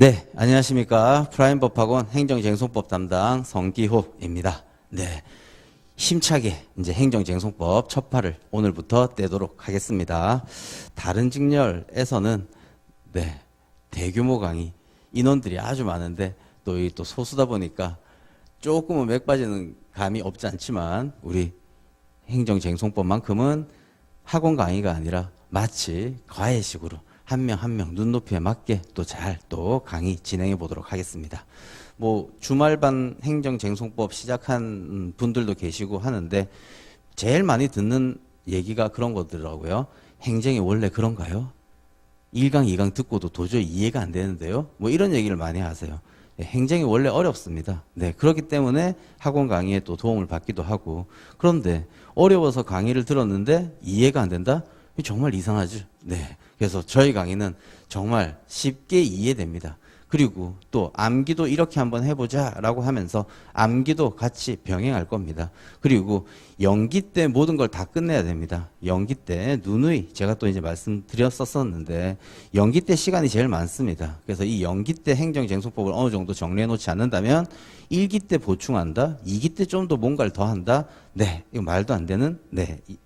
네, 안녕하십니까. 프라임법학원 행정쟁송법 담당 성기호입니다. 네, 힘차게 이제 행정쟁송법 첫 판을 오늘부터 떼도록 하겠습니다. 다른 직렬에서는 네, 대규모 강의 인원들이 아주 많은데 또 소수다 보니까 조금은 맥 빠지는 감이 없지 않지만 우리 행정쟁송법만큼은 학원 강의가 아니라 마치 과외식으로 한 명 한 명 눈높이에 맞게 또 잘 강의 진행해 보도록 하겠습니다. 뭐 주말반 행정쟁송법 시작한 분들도 계시고 하는데 제일 많이 듣는 얘기가 그런 거더라고요. 행정이 원래 그런가요? 1강, 2강 듣고도 도저히 이해가 안 되는데요. 뭐 이런 얘기를 많이 하세요. 네, 행정이 원래 어렵습니다. 네, 그렇기 때문에 학원 강의에 또 도움을 받기도 하고, 그런데 어려워서 강의를 들었는데 이해가 안 된다? 정말 이상하죠. 네. 그래서 저희 강의는 정말 쉽게 이해됩니다. 그리고 또 암기도 이렇게 한번 해보자 라고 하면서 암기도 같이 병행할 겁니다. 그리고 연기 때 모든 걸 다 끝내야 됩니다. 연기 때 누누이 제가 또 이제 말씀드렸었는데 연기 때 시간이 제일 많습니다. 그래서 이 연기 때 행정쟁송법을 어느 정도 정리해 놓지 않는다면 1기 때 보충한다, 2기 때 좀 더 뭔가를 더 한다. 네, 이거 말도 안 되는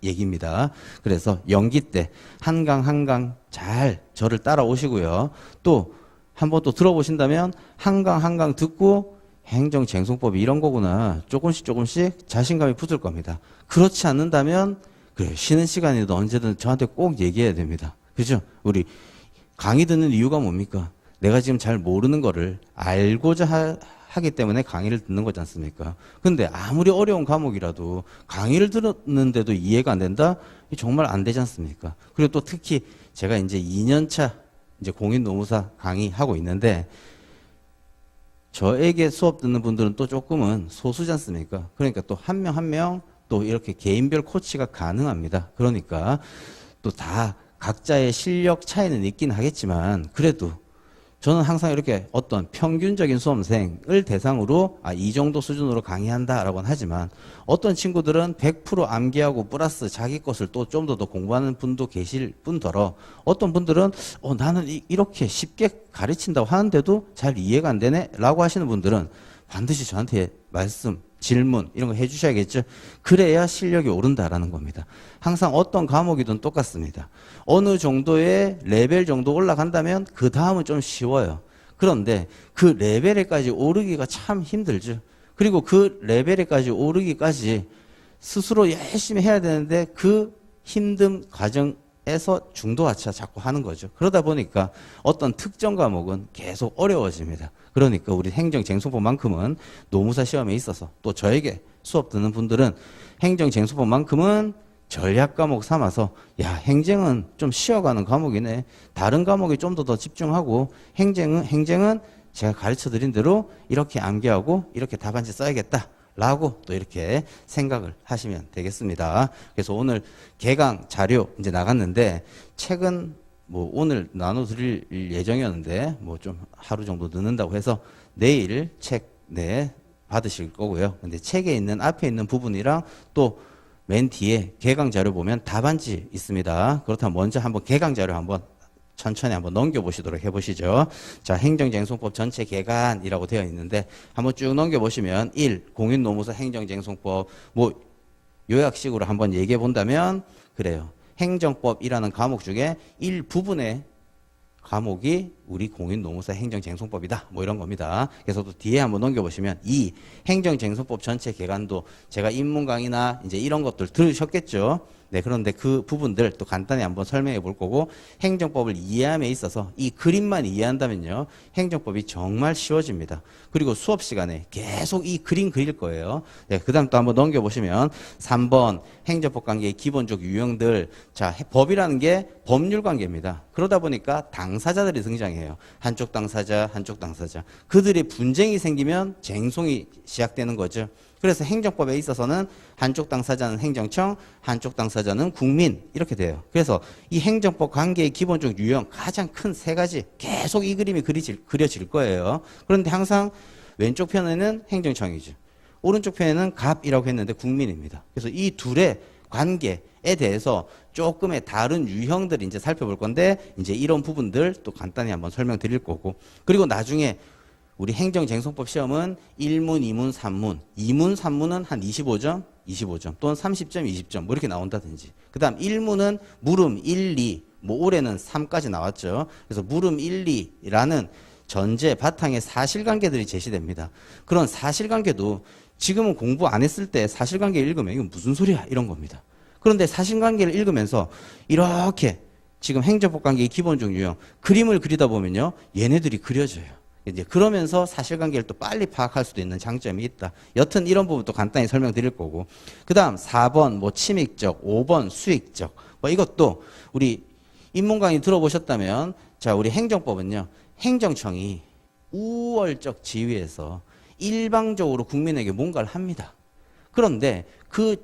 얘기입니다. 그래서 연기 때 한 강 한 강 잘 저를 따라오시고요. 또 한번 또 들어보신다면 한 강 한 강 듣고 행정쟁송법이 이런 거구나 조금씩 자신감이 붙을 겁니다. 그렇지 않는다면 그래 쉬는 시간에도 언제든 저한테 꼭 얘기해야 됩니다. 그죠? 우리 강의 듣는 이유가 뭡니까? 내가 지금 잘 모르는 거를 알고자 하기 때문에 강의를 듣는 거지 않습니까? 근데 아무리 어려운 과목이라도 강의를 들었는데도 이해가 안 된다? 정말 안 되지 않습니까? 그리고 또 특히 제가 이제 2년차 이제 공인노무사 강의하고 있는데 저에게 수업 듣는 분들은 또 조금은 소수지 않습니까? 그러니까 또 한 명 한 명 또 이렇게 개인별 코치가 가능합니다. 그러니까 또 다 각자의 실력 차이는 있긴 하겠지만 그래도 저는 항상 이렇게 어떤 평균적인 수험생을 대상으로 이 정도 수준으로 강의한다라고는 하지만 어떤 친구들은 100% 암기하고 플러스 자기 것을 또 좀 더 공부하는 분도 계실 뿐더러 어떤 분들은 나는 이렇게 쉽게 가르친다고 하는데도 잘 이해가 안 되네 라고 하시는 분들은 반드시 저한테 말씀, 질문 이런 거 해주셔야겠죠. 그래야 실력이 오른다라는 겁니다. 항상 어떤 과목이든 똑같습니다. 어느 정도의 레벨 정도 올라간다면 그 다음은 좀 쉬워요. 그런데 그 레벨에까지 오르기가 참 힘들죠. 그리고 그 레벨에까지 오르기까지 스스로 열심히 해야 되는데 그 힘든 과정에서 중도하차 자꾸 하는 거죠. 그러다 보니까 어떤 특정 과목은 계속 어려워집니다. 그러니까 우리 행정쟁송법만큼은 노무사 시험에 있어서 또 저에게 수업 듣는 분들은 행정쟁송법만큼은 전략 과목 삼아서 행정은 좀 쉬어가는 과목이네. 다른 과목에 좀 더 집중하고 행정은 제가 가르쳐 드린 대로 이렇게 암기하고 이렇게 답안지 써야겠다. 라고 또 이렇게 생각을 하시면 되겠습니다. 그래서 오늘 개강 자료 이제 나갔는데 책은 뭐 오늘 나눠드릴 예정이었는데 뭐 좀 하루 정도 늦는다고 해서 내일 책 받으실 거고요. 근데 책에 있는 앞에 있는 부분이랑 또 맨 뒤에 개강 자료 보면 답안지 있습니다. 그렇다면 먼저 한번 개강 자료 한번 천천히 한번 넘겨보시도록 해보시죠. 자, 행정쟁송법 전체 개간이라고 되어 있는데 한번 쭉 넘겨보시면 1. 공인노무사 행정쟁송법 뭐 요약식으로 한번 얘기해 본다면 그래요. 행정법이라는 과목 중에 일부분의 과목이 우리 공인노무사 행정쟁송법이다. 뭐 이런 겁니다. 그래서 또 뒤에 한번 넘겨보시면 2. 행정쟁송법 전체 개간도 제가 입문 강의나 이제 이런 것들 들으셨겠죠. 네, 그런데 그 부분들 또 간단히 한번 설명해 볼 거고 행정법을 이해함에 있어서 이 그림만 이해한다면요. 행정법이 정말 쉬워집니다. 그리고 수업 시간에 계속 이 그림 그릴 거예요. 네, 그 다음 또 한번 넘겨보시면 3번 행정법 관계의 기본적 유형들. 자, 법이라는 게 법률 관계입니다. 그러다 보니까 당사자들이 등장해요. 한쪽 당사자, 한쪽 당사자. 그들의 분쟁이 생기면 쟁송이 시작되는 거죠. 그래서 행정법에 있어서는 한쪽 당사자는 행정청, 한쪽 당사자는 국민 이렇게 돼요. 그래서 이 행정법 관계의 기본적 유형 가장 큰 세 가지 계속 이 그림이 그려질 거예요. 그런데 항상 왼쪽 편에는 행정청이죠. 오른쪽 편에는 갑이라고 했는데 국민입니다. 그래서 이 둘의 관계에 대해서 조금의 다른 유형들을 이제 살펴볼 건데, 이제 이런 부분들 또 간단히 한번 설명드릴 거고, 그리고 나중에 우리 행정쟁송법 시험은 1문, 2문, 3문, 2문, 3문은 한 25점, 25점 또는 30점, 20점 뭐 이렇게 나온다든지. 그 다음 1문은 물음 1, 2, 뭐 올해는 3까지 나왔죠. 그래서 물음 1, 2라는 전제 바탕에 사실관계들이 제시됩니다. 그런 사실관계도 지금은 공부 안 했을 때 사실관계 읽으면 이건 무슨 소리야 이런 겁니다. 그런데 사실관계를 읽으면서 이렇게 지금 행정법 관계의 기본적 유형 그림을 그리다 보면요, 얘네들이 그려져요. 이제 그러면서 사실관계를 또 빨리 파악할 수도 있는 장점이 있다. 여튼 이런 부분도 간단히 설명드릴 거고, 그 다음 4번 뭐 침익적, 5번 수익적, 뭐 이것도 우리 입문 강의 들어보셨다면, 자 우리 행정법은요, 행정청이 우월적 지위에서 일방적으로 국민에게 뭔가를 합니다. 그런데 그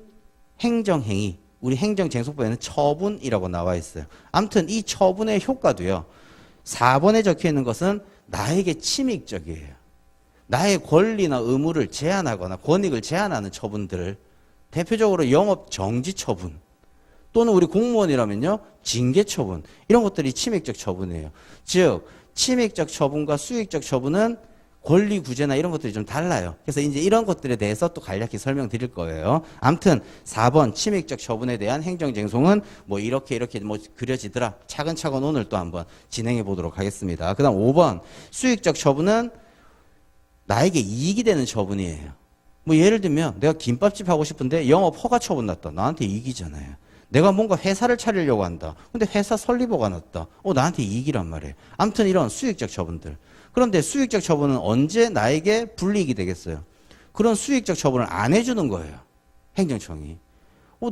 행정행위, 우리 행정쟁송법에는 처분이라고 나와 있어요. 아무튼 이 처분의 효과도요, 4번에 적혀 있는 것은 나에게 침익적이에요. 나의 권리나 의무를 제한하거나 권익을 제한하는 처분들을, 대표적으로 영업 정지 처분 또는 우리 공무원이라면요, 징계 처분, 이런 것들이 침익적 처분이에요. 즉 침익적 처분과 수익적 처분은 권리 구제나 이런 것들이 좀 달라요. 그래서 이제 이런 것들에 대해서 또 간략히 설명드릴 거예요. 아무튼 4번 침익적 처분에 대한 행정쟁송은 뭐 이렇게 뭐 그려지더라. 차근차근 오늘 또 한번 진행해 보도록 하겠습니다. 그다음 5번 수익적 처분은 나에게 이익이 되는 처분이에요. 뭐 예를 들면 내가 김밥집 하고 싶은데 영업 허가 처분 났다. 나한테 이익이잖아요. 내가 뭔가 회사를 차리려고 한다. 근데 회사 설립허가 났다. 나한테 이익이란 말이에요. 아무튼 이런 수익적 처분들. 그런데 수익적 처분은 언제 나에게 불이익이 되겠어요? 그런 수익적 처분을 안 해주는 거예요. 행정청이.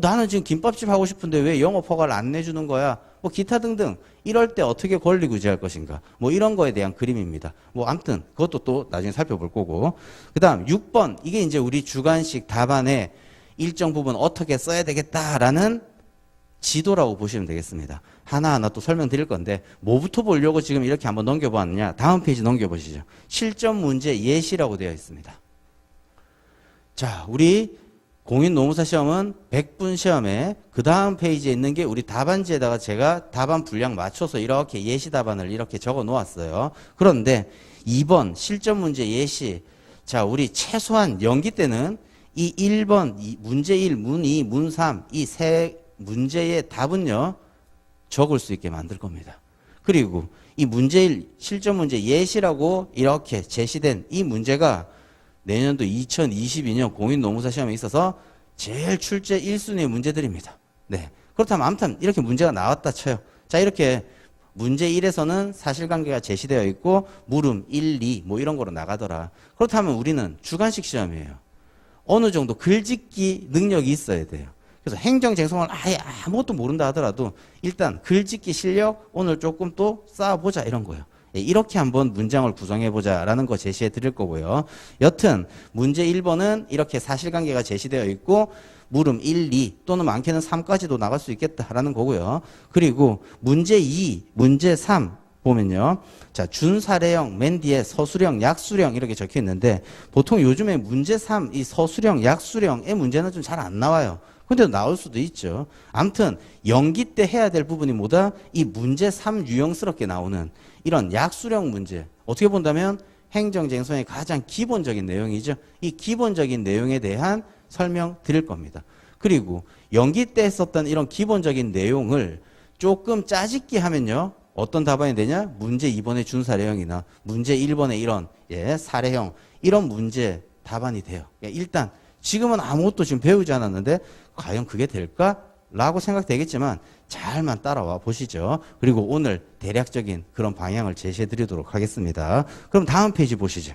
나는 지금 김밥집 하고 싶은데 왜 영업허가를 안 내주는 거야? 뭐 기타 등등. 이럴 때 어떻게 권리 구제할 것인가? 뭐 이런 거에 대한 그림입니다. 뭐 아무튼 그것도 또 나중에 살펴볼 거고. 그 다음 6번. 이게 이제 우리 주관식 답안의 일정 부분 어떻게 써야 되겠다라는 지도라고 보시면 되겠습니다. 하나하나 또 설명드릴 건데 뭐부터 보려고 지금 이렇게 한번 넘겨보았느냐. 다음 페이지 넘겨보시죠. 실전 문제 예시라고 되어 있습니다. 자, 우리 공인노무사 시험은 100분 시험에 그 다음 페이지에 있는 게 우리 답안지에다가 제가 답안 분량 맞춰서 이렇게 예시 답안을 이렇게 적어 놓았어요. 그런데 2번 실전 문제 예시. 자, 우리 최소한 연기 때는 이 1번, 이 문제 1, 문 2, 문 3, 이 세 문제의 답은요, 적을 수 있게 만들 겁니다. 그리고 이 문제 1, 실전 문제 예시라고 이렇게 제시된 이 문제가 내년도 2022년 공인노무사 시험에 있어서 제일 출제 1순위의 문제들입니다. 네. 그렇다면 아무튼 이렇게 문제가 나왔다 쳐요. 자, 이렇게 문제 1에서는 사실관계가 제시되어 있고 물음 1, 2 뭐 이런 거로 나가더라. 그렇다면 우리는 주관식 시험이에요. 어느 정도 글짓기 능력이 있어야 돼요. 그래서 행정쟁송을 아예 아무것도 모른다 하더라도 일단 글짓기 실력 오늘 조금 또 쌓아보자 이런 거예요. 이렇게 한번 문장을 구성해보자 라는 거 제시해 드릴 거고요. 여튼 문제 1번은 이렇게 사실관계가 제시되어 있고 물음 1, 2 또는 많게는 3까지도 나갈 수 있겠다라는 거고요. 그리고 문제 2, 문제 3 보면요. 자, 준사례형, 맨 뒤에 서술형, 약술형 이렇게 적혀 있는데 보통 요즘에 문제 3, 이 서술형, 약술형의 문제는 좀 잘 안 나와요. 근데 나올 수도 있죠. 아무튼 연기 때 해야 될 부분이 뭐다? 이 문제 3 유형스럽게 나오는 이런 약수령 문제. 어떻게 본다면 행정쟁송의 가장 기본적인 내용이죠. 이 기본적인 내용에 대한 설명 드릴 겁니다. 그리고 연기 때 했었던 이런 기본적인 내용을 조금 짜집기 하면요. 어떤 답안이 되냐? 문제 2번의 준사례형이나 문제 1번의 이런 사례형 이런 문제 답안이 돼요. 일단 지금은 아무것도 지금 배우지 않았는데 과연 그게 될까? 라고 생각되겠지만 잘만 따라와 보시죠. 그리고 오늘 대략적인 그런 방향을 제시해 드리도록 하겠습니다. 그럼 다음 페이지 보시죠.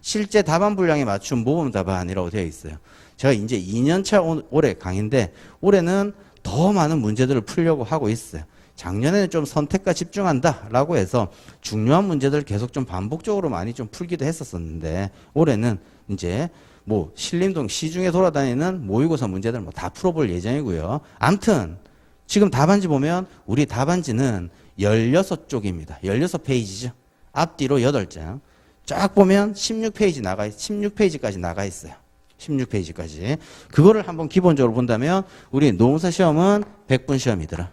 실제 답안 분량에 맞춘 모범 답안이라고 되어 있어요. 제가 이제 2년차 올해 강의인데 올해는 더 많은 문제들을 풀려고 하고 있어요. 작년에는 좀 선택과 집중한다 라고 해서 중요한 문제들 계속 좀 반복적으로 많이 좀 풀기도 했었었는데 올해는 이제 뭐 신림동 시중에 돌아다니는 모의고사 문제들 뭐 다 풀어볼 예정이고요. 암튼 지금 답안지 보면 우리 답안지는 16쪽입니다. 16페이지죠. 앞뒤로 8장. 쫙 보면 16페이지까지 나가 있어요. 16페이지까지. 그거를 한번 기본적으로 본다면 우리 노무사 시험은 100분 시험이더라.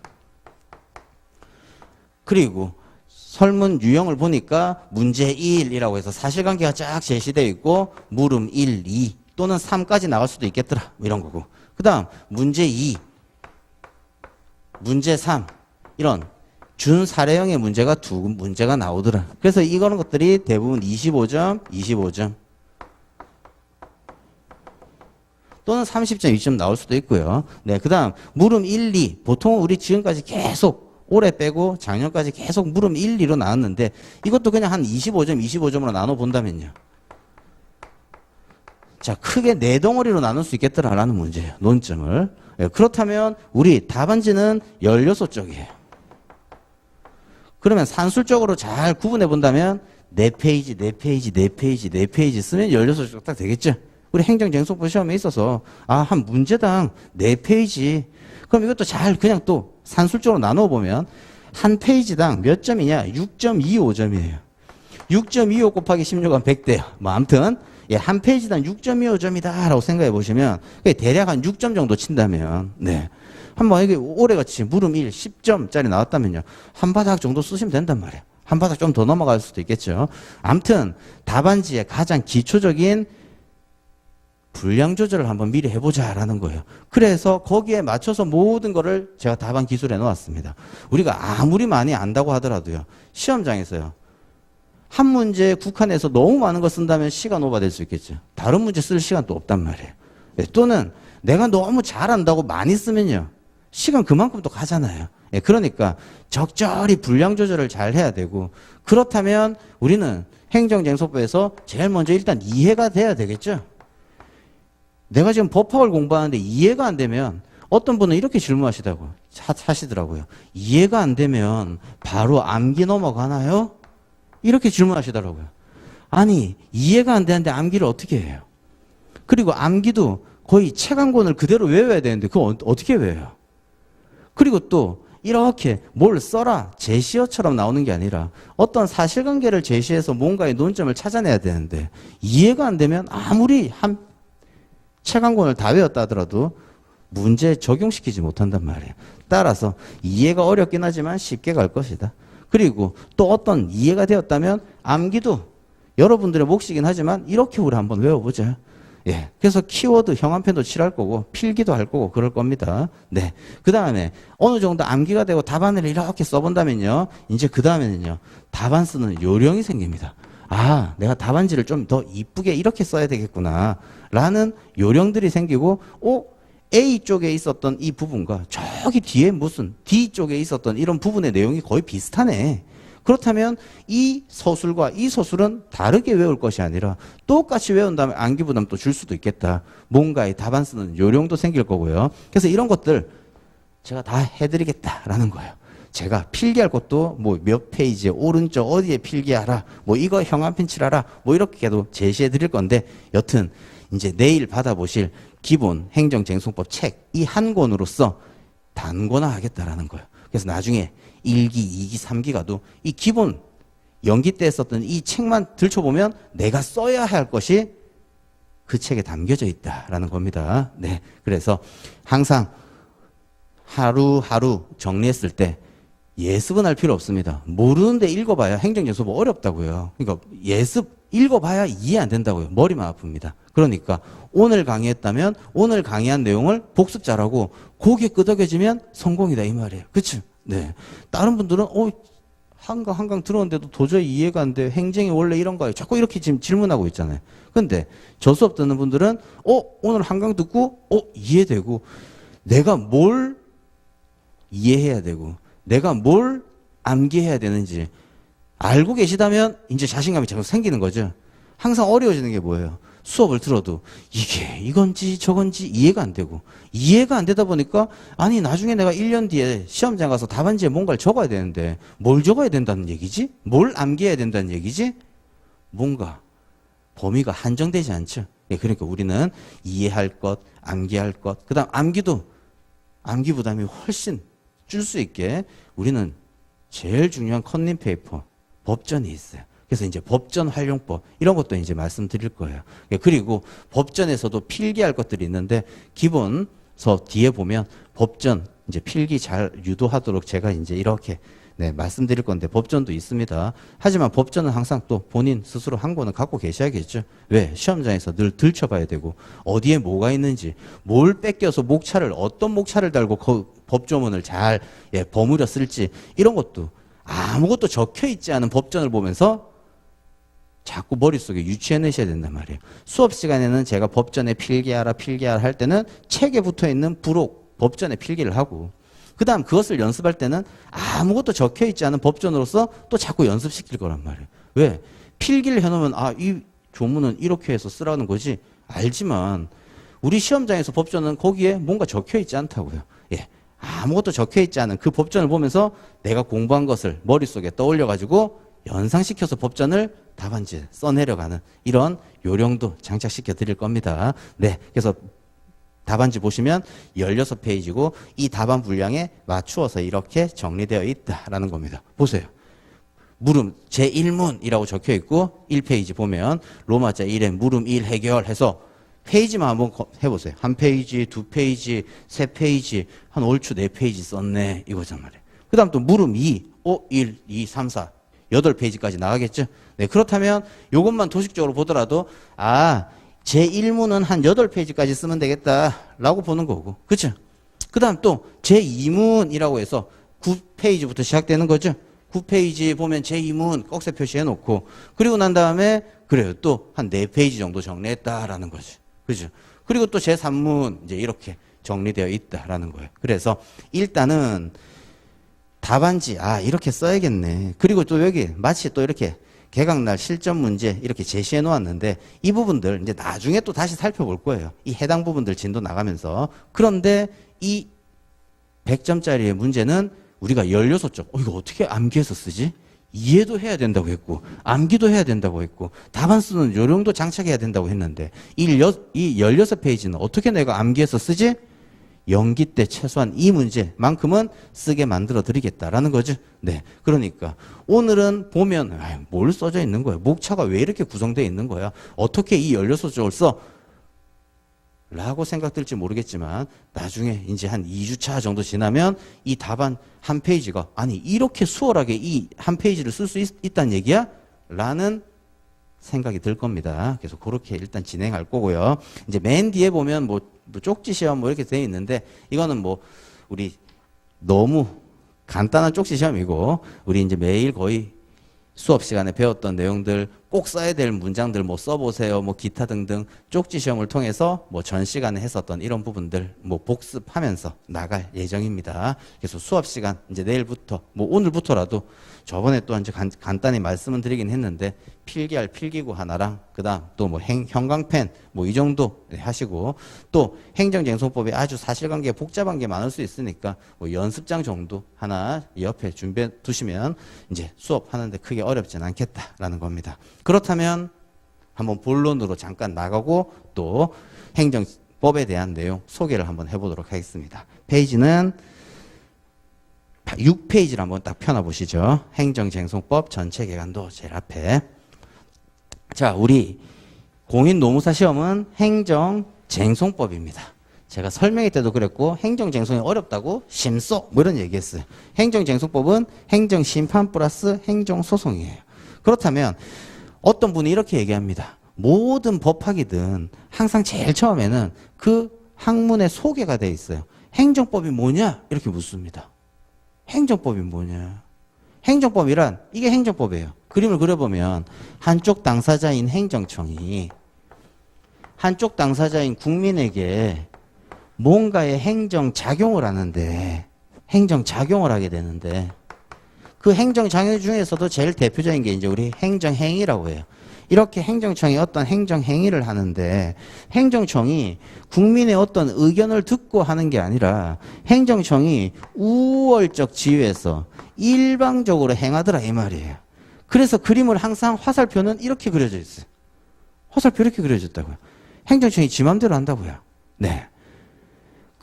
그리고 설문 유형을 보니까 문제 1이라고 해서 사실관계가 쫙 제시되어 있고 물음 1, 2 또는 3까지 나갈 수도 있겠더라. 이런 거고. 그 다음 문제 2, 문제 3 이런 준 사례형의 문제가 두 문제가 나오더라. 그래서 이거는 것들이 대부분 25점, 25점 또는 30점, 20점 나올 수도 있고요. 네, 그 다음 물음 1, 2 보통 우리 지금까지 계속 올해 빼고 작년까지 계속 물음 1, 2로 나왔는데 이것도 그냥 한 25점, 25점으로 나눠 본다면요. 자, 크게 네 덩어리로 나눌 수 있겠더라라는 문제예요. 논점을. 네, 그렇다면 우리 답안지는 16쪽이에요. 그러면 산술적으로 잘 구분해 본다면 4페이지, 4페이지, 4페이지, 4페이지 쓰면 16쪽 딱 되겠죠? 우리 행정쟁송법 시험에 있어서 한 문제당 4페이지. 그럼 이것도 잘 그냥 또 산술적으로 나누어 보면 한 페이지당 몇 점이냐? 6.25점이에요. 6.25 곱하기 16은 100대요. 뭐 아무튼 한 페이지당 6.25점이다라고 생각해 보시면 대략 한 6점 정도 친다면 네. 한번 이게 올해같이 물음 1 10점짜리 나왔다면요. 한 바닥 정도 쓰시면 된단 말이에요. 한 바닥 좀 더 넘어갈 수도 있겠죠. 아무튼 답안지의 가장 기초적인 분량 조절을 한번 미리 해보자라는 거예요. 그래서 거기에 맞춰서 모든 거를 제가 답안 기술해 놓았습니다. 우리가 아무리 많이 안다고 하더라도요. 시험장에서요. 한 문제에 국한해서 너무 많은 거 쓴다면 시간 오버될 수 있겠죠. 다른 문제 쓸 시간도 없단 말이에요. 네, 또는 내가 너무 잘한다고 많이 쓰면요. 시간 그만큼 또 가잖아요. 네, 그러니까 적절히 분량 조절을 잘 해야 되고 그렇다면 우리는 행정쟁송법에서 제일 먼저 일단 이해가 돼야 되겠죠. 내가 지금 법학을 공부하는데 이해가 안 되면 어떤 분은 이렇게 질문하시더라고요. 하시더라고요. 이해가 안 되면 바로 암기 넘어가나요? 이렇게 질문하시더라고요. 아니 이해가 안 되는데 암기를 어떻게 해요? 그리고 암기도 거의 책 한 권을 그대로 외워야 되는데 그거 어떻게 외워요? 그리고 또 이렇게 뭘 써라 제시어처럼 나오는 게 아니라 어떤 사실관계를 제시해서 뭔가의 논점을 찾아내야 되는데 이해가 안 되면 아무리 책 한 권을 다 외웠다 하더라도 문제에 적용시키지 못한단 말이에요. 따라서 이해가 어렵긴 하지만 쉽게 갈 것이다. 그리고 또 어떤 이해가 되었다면 암기도 여러분들의 몫이긴 하지만 이렇게 우리 한번 외워보자. 예. 그래서 키워드 형광펜도 칠할 거고 필기도 할 거고 그럴 겁니다. 네. 그 다음에 어느 정도 암기가 되고 답안을 이렇게 써본다면요. 이제 그 다음에는요. 답안 쓰는 요령이 생깁니다. 내가 답안지를 좀 더 이쁘게 이렇게 써야 되겠구나. 라는 요령들이 생기고, A 쪽에 있었던 이 부분과 저기 뒤에 무슨 D 쪽에 있었던 이런 부분의 내용이 거의 비슷하네. 그렇다면 이 서술과 이 서술은 다르게 외울 것이 아니라 똑같이 외운다면 암기 부담 또 줄 수도 있겠다. 뭔가의 답안 쓰는 요령도 생길 거고요. 그래서 이런 것들 제가 다 해드리겠다라는 거예요. 제가 필기할 것도 뭐 몇 페이지에 오른쪽 어디에 필기하라, 뭐 이거 형광펜 칠하라, 뭐 이렇게도 제시해 드릴 건데 여튼 이제 내일 받아보실 기본 행정쟁송법 책 이 한 권으로서 단권화 하겠다라는 거예요. 그래서 나중에 1기, 2기, 3기 가도 이 기본 연기 때 썼던 이 책만 들춰보면 내가 써야 할 것이 그 책에 담겨져 있다라는 겁니다. 네. 그래서 항상 하루하루 정리했을 때 예습은 할 필요 없습니다. 모르는데 읽어봐야 행정쟁송법 어렵다고요. 그러니까 예습 읽어봐야 이해 안 된다고요. 머리만 아픕니다. 그러니까 오늘 강의했다면 오늘 강의한 내용을 복습 잘하고 고개 끄덕여지면 성공이다 이 말이에요. 그렇죠? 네. 다른 분들은 한강 들었는데도 도저히 이해가 안 돼. 행정이 원래 이런 거예요. 자꾸 이렇게 지금 질문하고 있잖아요. 근데 저 수업 듣는 분들은 오늘 한강 듣고 이해되고 내가 뭘 이해해야 되고 내가 뭘 암기해야 되는지 알고 계시다면 이제 자신감이 자꾸 생기는 거죠. 항상 어려워지는 게 뭐예요? 수업을 들어도 이게 이건지 저건지 이해가 안 되고 이해가 안 되다 보니까 아니 나중에 내가 1년 뒤에 시험장 가서 답안지에 뭔가를 적어야 되는데 뭘 적어야 된다는 얘기지? 뭘 암기해야 된다는 얘기지? 뭔가 범위가 한정되지 않죠. 예, 그러니까 우리는 이해할 것, 암기할 것, 그 다음 암기도 암기 부담이 훨씬 줄 수 있게 우리는 제일 중요한 컨닝 페이퍼 법전이 있어요. 그래서 이제 법전 활용법 이런 것도 이제 말씀드릴 거예요. 그리고 법전에서도 필기할 것들이 있는데 기본서 뒤에 보면 법전 이제 필기 잘 유도하도록 제가 이제 이렇게 네, 말씀드릴 건데 법전도 있습니다. 하지만 법전은 항상 또 본인 스스로 한 권은 갖고 계셔야겠죠. 왜? 시험장에서 늘 들춰봐야 되고 어디에 뭐가 있는지 뭘 뺏겨서 목차를 어떤 목차를 달고 법조문을 잘 버무려 쓸지 이런 것도 아무것도 적혀 있지 않은 법전을 보면서 자꾸 머릿속에 유치해내셔야 된단 말이에요. 수업 시간에는 제가 법전에 필기하라 할 때는 책에 붙어 있는 부록 법전에 필기를 하고 그 다음 그것을 연습할 때는 아무것도 적혀 있지 않은 법전으로서 또 자꾸 연습시킬 거란 말이에요. 왜? 필기를 해놓으면 이 조문은 이렇게 해서 쓰라는 거지 알지만 우리 시험장에서 법전은 거기에 뭔가 적혀 있지 않다고요. 예. 아무것도 적혀 있지 않은 그 법전을 보면서 내가 공부한 것을 머릿속에 떠올려가지고 연상시켜서 법전을 답안지에 써내려가는 이런 요령도 장착시켜 드릴 겁니다. 네. 그래서 답안지 보시면 16페이지고 이 답안 분량에 맞추어서 이렇게 정리되어 있다라는 겁니다. 보세요. 물음 제1문이라고 적혀 있고 1페이지 보면 로마자 1에 물음 1 해결해서 페이지만 한번 해보세요. 한 페이지, 두 페이지, 세 페이지, 한 얼추 4페이지 썼네 이거잖 말이에요. 그 다음 또 물음 2, 1, 2, 3, 4 8페이지까지 나가겠죠. 네, 그렇다면 이것만 도식적으로 보더라도 제1문은 한 8페이지까지 쓰면 되겠다라고 보는 거고. 그렇죠? 그 다음 또 제2문이라고 해서 9페이지부터 시작되는 거죠. 9페이지 보면 제2문 꺽쇠 표시해 놓고 그리고 난 다음에 그래요. 또 한 4페이지 정도 정리했다라는 거죠. 그죠? 그리고 또 제3문 이제 이렇게 정리되어 있다라는 거예요. 그래서 일단은 답안지 이렇게 써야겠네. 그리고 또 여기 마치 또 이렇게 개강날 실전 문제 이렇게 제시해 놓았는데 이 부분들 이제 나중에 또 다시 살펴볼 거예요. 이 해당 부분들 진도 나가면서. 그런데 이 100점짜리의 문제는 우리가 16쪽 이거 어떻게 암기해서 쓰지? 이해도 해야 된다고 했고 암기도 해야 된다고 했고 답안 쓰는 요령도 장착해야 된다고 했는데 이 16페이지는 어떻게 내가 암기해서 쓰지? 연기 때 최소한 이 문제만큼은 쓰게 만들어 드리겠다라는 거죠. 네. 그러니까 오늘은 보면 뭘 써져 있는 거야? 목차가 왜 이렇게 구성되어 있는 거야? 어떻게 이 16쪽을 써? 라고 생각될지 모르겠지만 나중에 이제 한 2주차 정도 지나면 이 답안 한 페이지가 이렇게 수월하게 이 한 페이지를 쓸 수 있다는 얘기야? 라는 생각이 들 겁니다. 그래서 그렇게 일단 진행할 거고요. 이제 맨 뒤에 보면 뭐 쪽지 시험 이렇게 되어 있는데 이거는 우리 너무 간단한 쪽지 시험이고 우리 이제 매일 거의 수업 시간에 배웠던 내용들 꼭 써야 될 문장들 써보세요. 기타 등등 쪽지 시험을 통해서 전 시간에 했었던 이런 부분들 복습하면서 나갈 예정입니다. 그래서 수업 시간 이제 내일부터 오늘부터라도 저번에 또 이제 간단히 말씀을 드리긴 했는데 필기할 필기구 하나랑 그다음 또 형광펜 이 정도 하시고 또 행정쟁송법에 아주 사실관계 복잡한 게 많을 수 있으니까 연습장 정도 하나 옆에 준비해 두시면 이제 수업하는데 크게 어렵진 않겠다라는 겁니다. 그렇다면 한번 본론으로 잠깐 나가고 또 행정법에 대한 내용 소개를 한번 해보도록 하겠습니다. 페이지는 6페이지를 한번 딱 펴놔보시죠. 행정쟁송법 전체 개관도 제일 앞에. 자, 우리 공인노무사 시험은 행정쟁송법입니다. 제가 설명회 때도 그랬고 행정쟁송이 어렵다고 심소 이런 얘기했어요. 행정쟁송법은 행정심판 플러스 행정소송이에요. 그렇다면 어떤 분이 이렇게 얘기합니다. 모든 법학이든 항상 제일 처음에는 그 학문의 소개가 돼 있어요. 행정법이 뭐냐? 이렇게 묻습니다. 행정법이 뭐냐? 행정법이란 이게 행정법이에요. 그림을 그려보면 한쪽 당사자인 행정청이 한쪽 당사자인 국민에게 뭔가의 행정작용을 하는데 행정작용을 하게 되는데 그 행정작용 중에서도 제일 대표적인 게 이제 우리 행정행위라고 해요. 이렇게 행정청이 어떤 행정행위를 하는데 행정청이 국민의 어떤 의견을 듣고 하는 게 아니라 행정청이 우월적 지위에서 일방적으로 행하더라 이 말이에요. 그래서 그림을 항상 화살표는 이렇게 그려져 있어요. 화살표 이렇게 그려졌다고요. 행정청이 지 맘대로 한다고요. 네.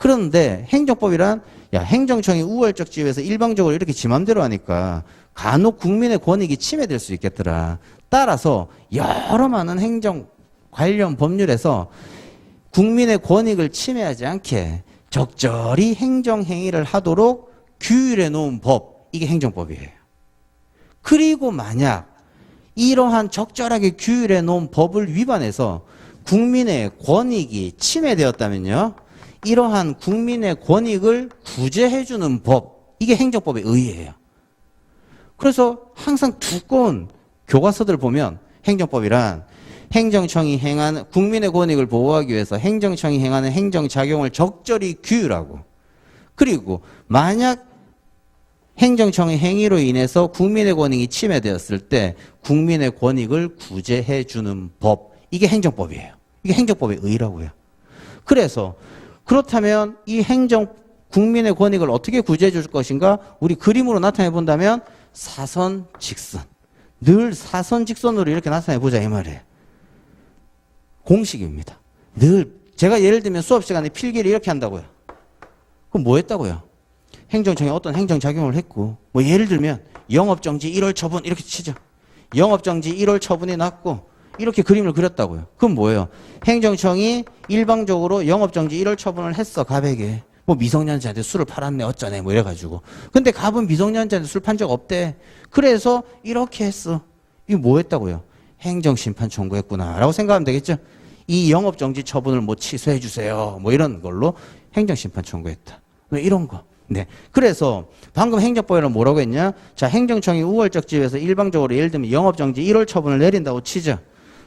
그런데 행정법이란 야 행정청이 우월적 지위에서 일방적으로 이렇게 지 맘대로 하니까 간혹 국민의 권익이 침해될 수 있겠더라. 따라서 여러 많은 행정 관련 법률에서 국민의 권익을 침해하지 않게 적절히 행정행위를 하도록 규율해 놓은 법, 이게 행정법이에요. 그리고 만약 이러한 적절하게 규율해 놓은 법을 위반해서 국민의 권익이 침해되었다면요, 이러한 국민의 권익을 구제해 주는 법, 이게 행정법의 의의예요. 그래서 항상 두꺼운 교과서들 보면 행정법이란 행정청이 행하는 국민의 권익을 보호하기 위해서 행정청이 행하는 행정작용을 적절히 규율하고, 그리고 만약 행정청의 행위로 인해서 국민의 권익이 침해되었을 때 국민의 권익을 구제해 주는 법, 이게 행정법이에요. 이게 행정법의 의의라고요. 그래서 그렇다면 이 국민의 권익을 어떻게 구제해 줄 것인가? 우리 그림으로 나타내 본다면 사선, 직선. 늘 사선, 직선으로 이렇게 나타내 보자 이 말이에요. 공식입니다. 늘 제가 예를 들면 수업 시간에 필기를 이렇게 한다고요. 그럼 뭐 했다고요? 행정청이 어떤 행정작용을 했고, 뭐 예를 들면 영업정지 1월 처분 이렇게 치죠. 영업정지 1월 처분이 났고 이렇게 그림을 그렸다고요. 그럼 뭐예요? 행정청이 일방적으로 영업정지 1월 처분을 했어. 갑에게 뭐 미성년자한테 술을 팔았네 어쩌네 뭐 이래가지고, 근데 갑은 미성년자한테 술 판 적 없대. 그래서 이렇게 했어. 이거 뭐 했다고요? 행정심판 청구했구나 라고 생각하면 되겠죠. 이 영업정지 처분을 뭐 취소해 주세요 뭐 이런 걸로 행정심판 청구했다. 왜 이런 거. 네. 그래서 방금 행정법에는 뭐라고 했냐? 자, 행정청이 우월적 지위에서 일방적으로 예를 들면 영업정지 1월 처분을 내린다고 치죠.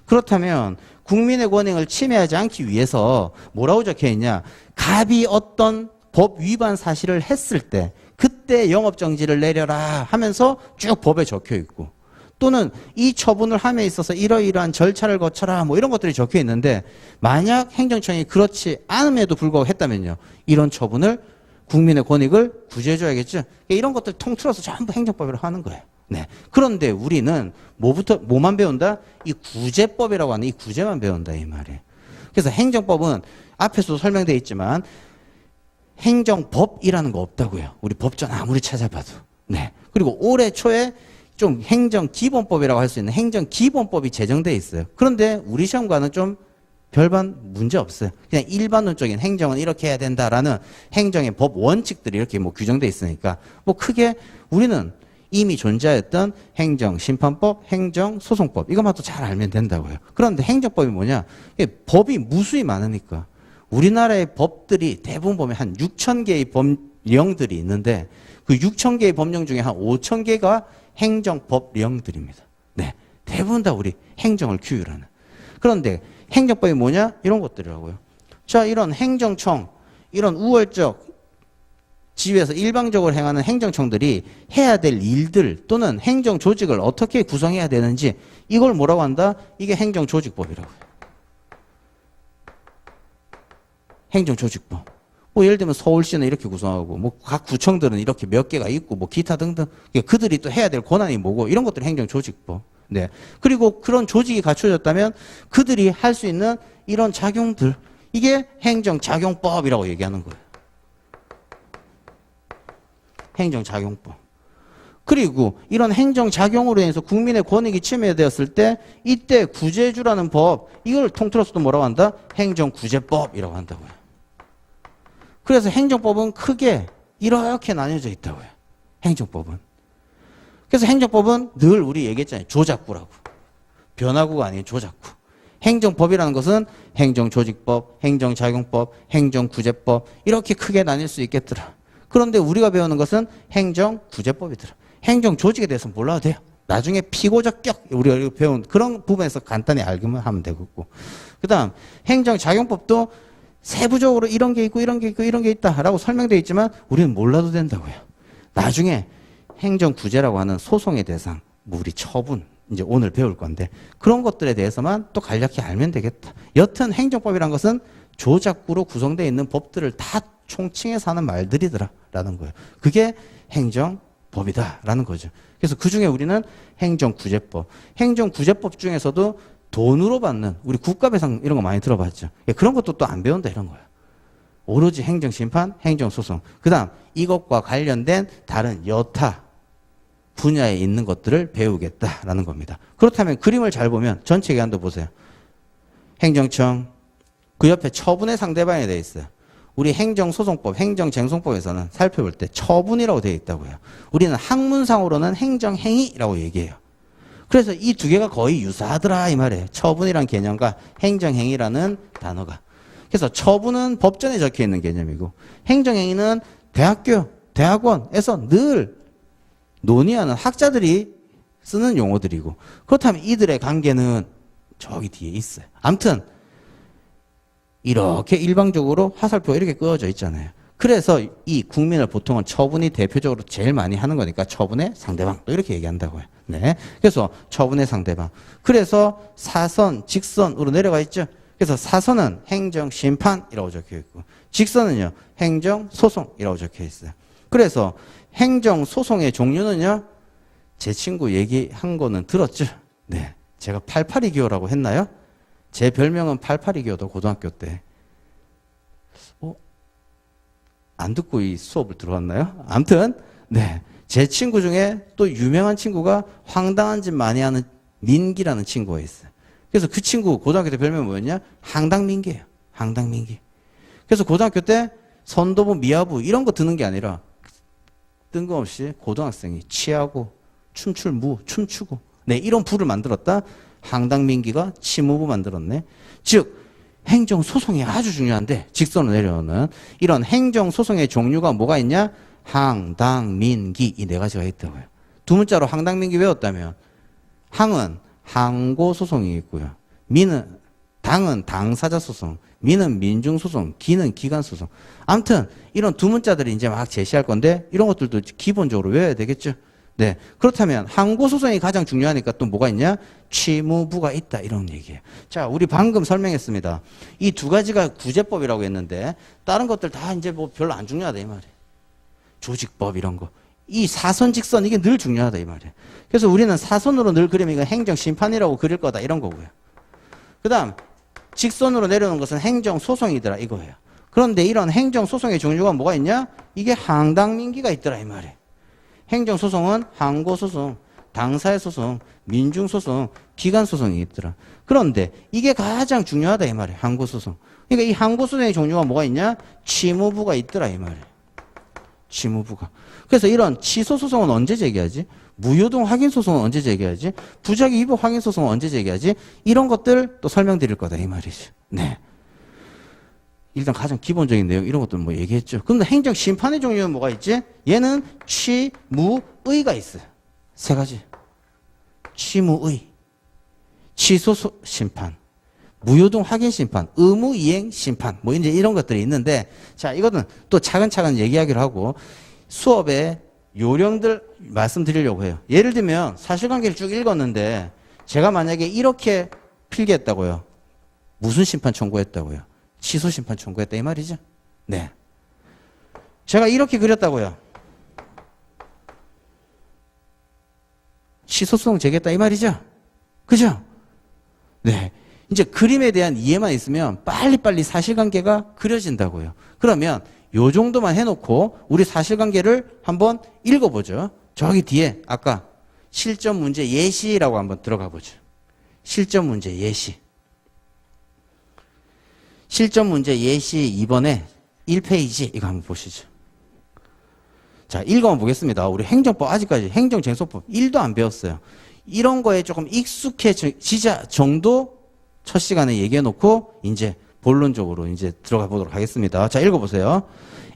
그렇다면 국민의 권익을 침해하지 않기 위해서 뭐라고 적혀 있냐? 갑이 어떤 법 위반 사실을 했을 때 그때 영업정지를 내려라 하면서 쭉 법에 적혀 있고, 또는 이 처분을 함에 있어서 이러이러한 절차를 거쳐라 뭐 이런 것들이 적혀 있는데, 만약 행정청이 그렇지 않음에도 불구하고 했다면요, 이런 처분을 국민의 권익을 구제해줘야겠죠. 이런 것들 통틀어서 전부 행정법으로 하는 거예요. 네. 그런데 우리는 뭐만 배운다? 이 구제법이라고 하는 이 구제만 배운다 이 말이에요. 그래서 행정법은 앞에서도 설명되어 있지만 행정법이라는 거 없다고요. 우리 법전 아무리 찾아봐도. 네. 그리고 올해 초에 좀 행정기본법이라고 할 수 있는 행정기본법이 제정돼 있어요. 그런데 우리 시험과는 좀 별반 문제 없어요. 그냥 일반론적인 행정은 이렇게 해야 된다라는 행정의 법 원칙들이 이렇게 뭐 규정돼 있으니까 뭐 크게 우리는 이미 존재했던 행정심판법, 행정소송법 이것만 또 잘 알면 된다고요. 그런데 행정법이 뭐냐? 법이 무수히 많으니까 우리나라의 법들이 대부분 보면 한 6,000개의 법령들이 있는데 그 6,000개의 법령 중에 한 5,000개가 행정법령들입니다. 네, 대부분 다 우리 행정을 규율하는. 그런데 행정법이 뭐냐? 이런 것들이라고요. 자, 이런 행정청, 이런 우월적 지위에서 일방적으로 행하는 행정청들이 해야 될 일들 또는 행정 조직을 어떻게 구성해야 되는지 이걸 뭐라고 한다? 이게 행정조직법이라고요. 행정조직법. 뭐 예를 들면 서울시는 이렇게 구성하고 뭐 각 구청들은 이렇게 몇 개가 있고 뭐 기타 등등 그들이 또 해야 될 권한이 뭐고 이런 것들이 행정조직법. 네. 그리고 그런 조직이 갖춰졌다면 그들이 할 수 있는 이런 작용들 이게 행정작용법이라고 얘기하는 거예요. 행정작용법. 그리고 이런 행정작용으로 인해서 국민의 권익이 침해되었을 때 이때 구제해주라는 법 이걸 통틀어서도 뭐라고 한다? 행정구제법이라고 한다고요. 그래서 행정법은 크게 이렇게 나뉘어져 있다고요. 행정법은. 그래서 행정법은 늘 우리 얘기했잖아요. 조작구라고. 변화구가 아닌 조작구. 행정법이라는 것은 행정조직법, 행정작용법, 행정구제법 이렇게 크게 나뉠 수 있겠더라. 그런데 우리가 배우는 것은 행정구제법이더라. 행정조직에 대해서 몰라도 돼요. 나중에 피고적격 우리가 배운 그런 부분에서 간단히 알기만 하면 되겠고, 그 다음 행정작용법도 세부적으로 이런 게 있고 이런 게 있고 이런 게 있다라고 설명되어 있지만 우리는 몰라도 된다고요. 나중에 행정구제라고 하는 소송의 대상, 뭐 우리 처분 이제 오늘 배울 건데 그런 것들에 대해서만 또 간략히 알면 되겠다. 여튼 행정법이란 것은 조작구로 구성되어 있는 법들을 다 총칭해서 하는 말들이더라라는 거예요. 그게 행정법이다라는 거죠. 그래서 그중에 우리는 행정구제법, 행정구제법 중에서도 돈으로 받는 우리 국가배상 이런 거 많이 들어봤죠. 그런 것도 또 안 배운다 이런 거야. 오로지 행정심판, 행정소송. 그 다음 이것과 관련된 다른 여타 분야에 있는 것들을 배우겠다라는 겁니다. 그렇다면 그림을 잘 보면 전체 계산도 보세요. 행정청, 그 옆에 처분의 상대방이 되어 있어요. 우리 행정소송법, 행정쟁송법에서는 살펴볼 때 처분이라고 되어 있다고요. 우리는 학문상으로는 행정행위라고 얘기해요. 그래서 이 두 개가 거의 유사하더라 이 말이에요. 처분이란 개념과 행정행위라는 단어가. 그래서 처분은 법전에 적혀 있는 개념이고 행정행위는 대학교, 대학원에서 늘 논의하는 학자들이 쓰는 용어들이고 그렇다면 이들의 관계는 저기 뒤에 있어요. 아무튼 이렇게 일방적으로 화살표가 이렇게 그어져 있잖아요. 그래서 이 국민을 보통은 처분이 대표적으로 제일 많이 하는 거니까 처분의 상대방 또 이렇게 얘기한다고요. 네. 그래서 처분의 상대방. 그래서 사선, 직선으로 내려가 있죠. 그래서 사선은 행정심판이라고 적혀 있고 직선은요 행정소송이라고 적혀 있어요. 그래서 행정소송의 종류는요 제 친구 얘기한 거는 들었죠. 네. 제가 882기호라고 했나요? 제 별명은 882기호도 고등학교 때. 안 듣고 이 수업을 들어왔나요? 아무튼 네. 제 친구 중에 또 유명한 친구가 황당한 짓 많이 하는 민기라는 친구가 있어요. 그래서 그 친구 고등학교 때 별명이 뭐였냐? 항당민기예요. 항당민기. 그래서 고등학교 때 선도부, 미화부 이런 거 드는 게 아니라 뜬금없이 고등학생이 취하고 춤추고 네 이런 부를 만들었다. 항당민기가 치무부 만들었네. 즉 행정소송이 아주 중요한데 직선으로 내려오는 이런 행정소송의 종류가 뭐가 있냐? 항당민기 이 네 가지가 있다고요. 두 문자로 항당민기 외웠다면 항은 항고소송이 있고요. 당은 당사자소송, 민은 민중소송, 기는 기관소송. 아무튼 이런 두 문자들이 이제 막 제시할 건데 이런 것들도 기본적으로 외워야 되겠죠. 네. 그렇다면 항고소송이 가장 중요하니까 또 뭐가 있냐? 취무부가 있다 이런 얘기예요. 자, 우리 방금 설명했습니다. 이 두 가지가 구제법이라고 했는데 다른 것들 다 이제 뭐 별로 안 중요하다 이 말이에요. 조직법 이런 거. 이 사선 직선 이게 늘 중요하다 이 말이에요. 그래서 우리는 사선으로 늘 그리면 이건 행정심판이라고 그릴 거다 이런 거고요. 그 다음 직선으로 내려오는 것은 행정소송이더라 이거예요. 그런데 이런 행정소송의 종류가 뭐가 있냐? 이게 항당민기가 있더라 이 말이에요. 행정소송은 항고소송, 당사의 소송, 민중소송, 기관소송이 있더라. 그런데 이게 가장 중요하다 이 말이에요. 항고소송. 그러니까 이 항고소송의 종류가 뭐가 있냐? 취무부가 있더라 이 말이에요. 취무부가. 그래서 이런 취소소송은 언제 제기하지? 무효동 확인소송은 언제 제기하지? 부작위 위법 확인소송은 언제 제기하지? 이런 것들 또 설명드릴 거다 이 말이죠. 네. 일단 가장 기본적인 내용 이런 것들 뭐 얘기했죠. 그런데 행정심판의 종류는 뭐가 있지? 얘는 취무의가 있어요. 세 가지. 취무의, 취소심판, 무효동 확인심판, 의무이행심판 뭐 이제 이런 것들이 있는데 자 이거는 또 차근차근 얘기하기로 하고 수업에 요령들 말씀드리려고 해요. 예를 들면 사실관계를 쭉 읽었는데 제가 만약에 이렇게 필기했다고요. 무슨 심판 청구했다고요? 취소 심판 청구했다 이 말이죠. 네. 제가 이렇게 그렸다고요. 취소소송 제기했다 이 말이죠. 그죠? 네. 이제 그림에 대한 이해만 있으면 빨리빨리 사실관계가 그려진다고요. 그러면 요 정도만 해놓고 우리 사실관계를 한번 읽어보죠. 저기 뒤에 아까 실전 문제 예시라고 한번 들어가 보죠. 실전 문제 예시. 실전 문제 예시 2번에 1페이지 이거 한번 보시죠. 자, 읽어만 보겠습니다. 우리 행정법 아직까지 행정쟁송법 1도 안 배웠어요. 이런 거에 조금 익숙해지자 정도 첫 시간에 얘기해 놓고 이제 본론적으로 이제 들어가 보도록 하겠습니다. 자, 읽어보세요.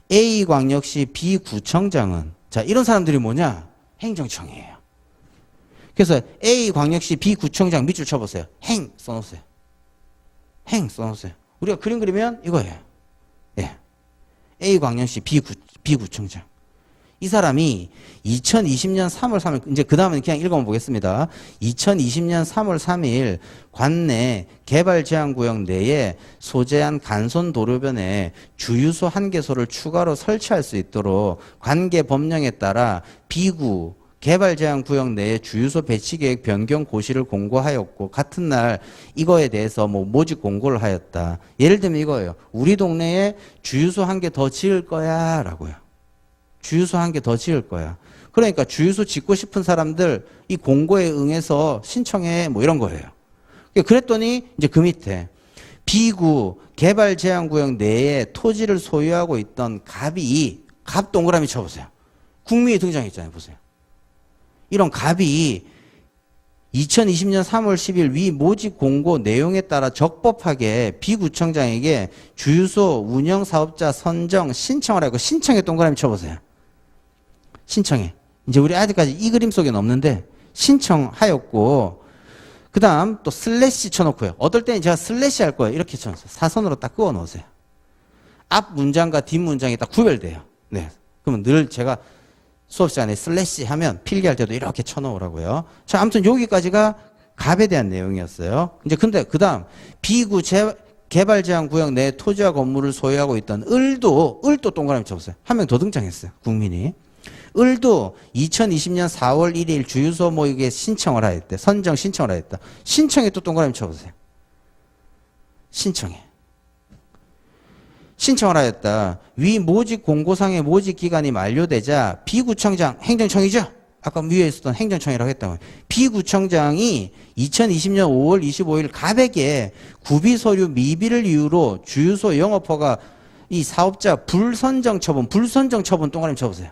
A광역시 B구청장은 자, 이런 사람들이 뭐냐? 행정청이에요. 그래서 A광역시 B구청장 밑줄 쳐보세요. 행 써놓으세요. 행 써놓으세요. 우리가 그림 그리면 이거예요. 예. A광역시 B구청장. 이 사람이 2020년 3월 3일, 이제 그 다음은 그냥 읽어만 보겠습니다. 2020년 3월 3일 관내 개발제한구역 내에 소재한 간선도로변에 주유소 1개소를 추가로 설치할 수 있도록 관계 법령에 따라 B구 개발제한구역 내에 주유소 배치계획 변경 고시를 공고하였고 같은 날 이거에 대해서 뭐 모집 공고를 하였다. 예를 들면 이거예요. 우리 동네에 주유소 한 개 더 지을 거야 라고요. 주유소 한 개 더 지을 거야. 그러니까 주유소 짓고 싶은 사람들 이 공고에 응해서 신청해 뭐 이런 거예요. 그랬더니 이제 그 밑에 B구 개발제한구역 내에 토지를 소유하고 있던 갑이 갑 동그라미 쳐보세요. 국민이 등장했잖아요. 보세요. 이런 갑이 2020년 3월 10일 위 모집 공고 내용에 따라 적법하게 B구청장에게 주유소 운영사업자 선정 신청을 하고 신청에 동그라미 쳐보세요. 신청해. 이제 우리 아직까지 이 그림 속에는 없는데 신청하였고 그 다음 또 슬래시 쳐놓고요. 어떨 때는 제가 슬래시 할 거예요. 이렇게 쳐놓으세요. 사선으로 딱 그어 놓으세요. 앞 문장과 뒷 문장이 딱 구별돼요. 네. 그러면 늘 제가 수업 시간에 슬래시 하면 필기할 때도 이렇게 쳐놓으라고요. 자, 아무튼 여기까지가 갑에 대한 내용이었어요. 이제 근데 그 다음 B구 개발제한구역 내 토지와 건물을 소유하고 있던 을도 동그라미 쳐보세요. 한 명 더 등장했어요. 국민이. 을도 2020년 4월 1일 주유소 모의에 신청을 하였대. 선정 신청을 하였다. 신청에 또 동그라미 쳐보세요. 신청에. 신청을 하였다. 위 모집 공고상의 모집 기간이 만료되자 B구청장, 행정청이죠? 아까 위에 있었던 행정청이라고 했다고요. B구청장이 2020년 5월 25일 갑에게 구비서류 미비를 이유로 주유소 영업허가 이 사업자 불선정 처분 동그라미 쳐보세요.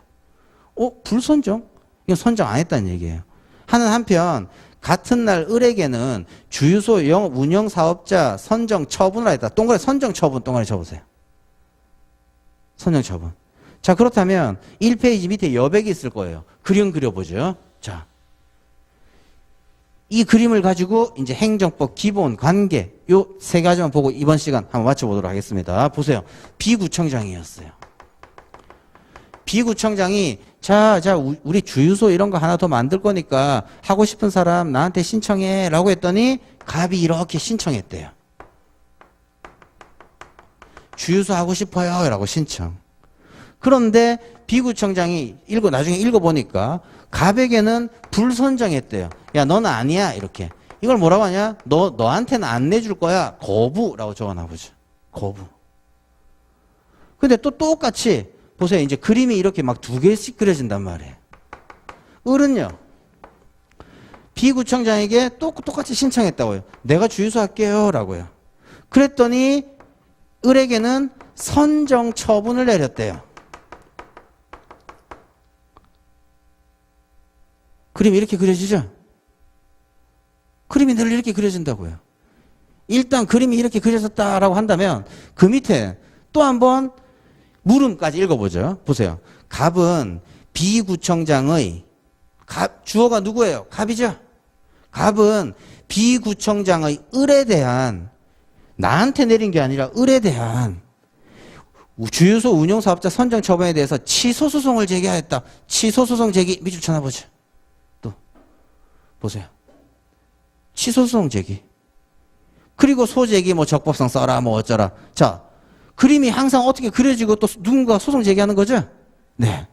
불선정? 이건 선정 안 했다는 얘기예요. 하는 한편 같은 날 을에게는 주유소 영업 운영 사업자 선정 처분을 했다. 동그라미 선정 처분 동그라미 쳐보세요. 선정 처분. 자, 그렇다면 1페이지 밑에 여백이 있을 거예요. 그림 그려보죠. 자, 이 그림을 가지고 이제 행정법 기본 관계 요 세 가지만 보고 이번 시간 한번 맞춰보도록 하겠습니다. 보세요. B구청장이었어요. B구청장이 자, 우리 주유소 이런 거 하나 더 만들 거니까 하고 싶은 사람 나한테 신청해 라고 했더니 갑이 이렇게 신청했대요. 주유소 하고 싶어요 라고 신청. 그런데 B구청장이 나중에 읽어보니까 갑에게는 불선정했대요. 야, 너는 아니야 이렇게. 이걸 뭐라고 하냐? 너한테는 안 내줄 거야. 거부라고 적어놔보죠. 거부. 근데 또 똑같이 보세요. 이제 그림이 이렇게 막 두 개씩 그려진단 말이에요. 을은요. B구청장에게 똑같이 신청했다고요. 내가 주유소 할게요 라고요. 그랬더니 을에게는 선정 처분을 내렸대요. 그림이 이렇게 그려지죠? 그림이 늘 이렇게 그려진다고요. 일단 그림이 이렇게 그려졌다라고 한다면 그 밑에 또 한번 물음까지 읽어보죠. 보세요. 갑은 B구청장의 주어가 누구예요? 갑이죠? 갑은 B구청장의 을에 대한 나한테 내린 게 아니라 을에 대한 주유소 운영사업자 선정 처분에 대해서 취소소송을 제기하였다. 취소소송 제기 밑줄 쳐놔보죠. 또 보세요. 취소소송 제기. 그리고 소제기 뭐 적법성 써라 뭐 어쩌라. 자, 그림이 항상 어떻게 그려지고 또 누군가 소송 제기하는 거죠? 네.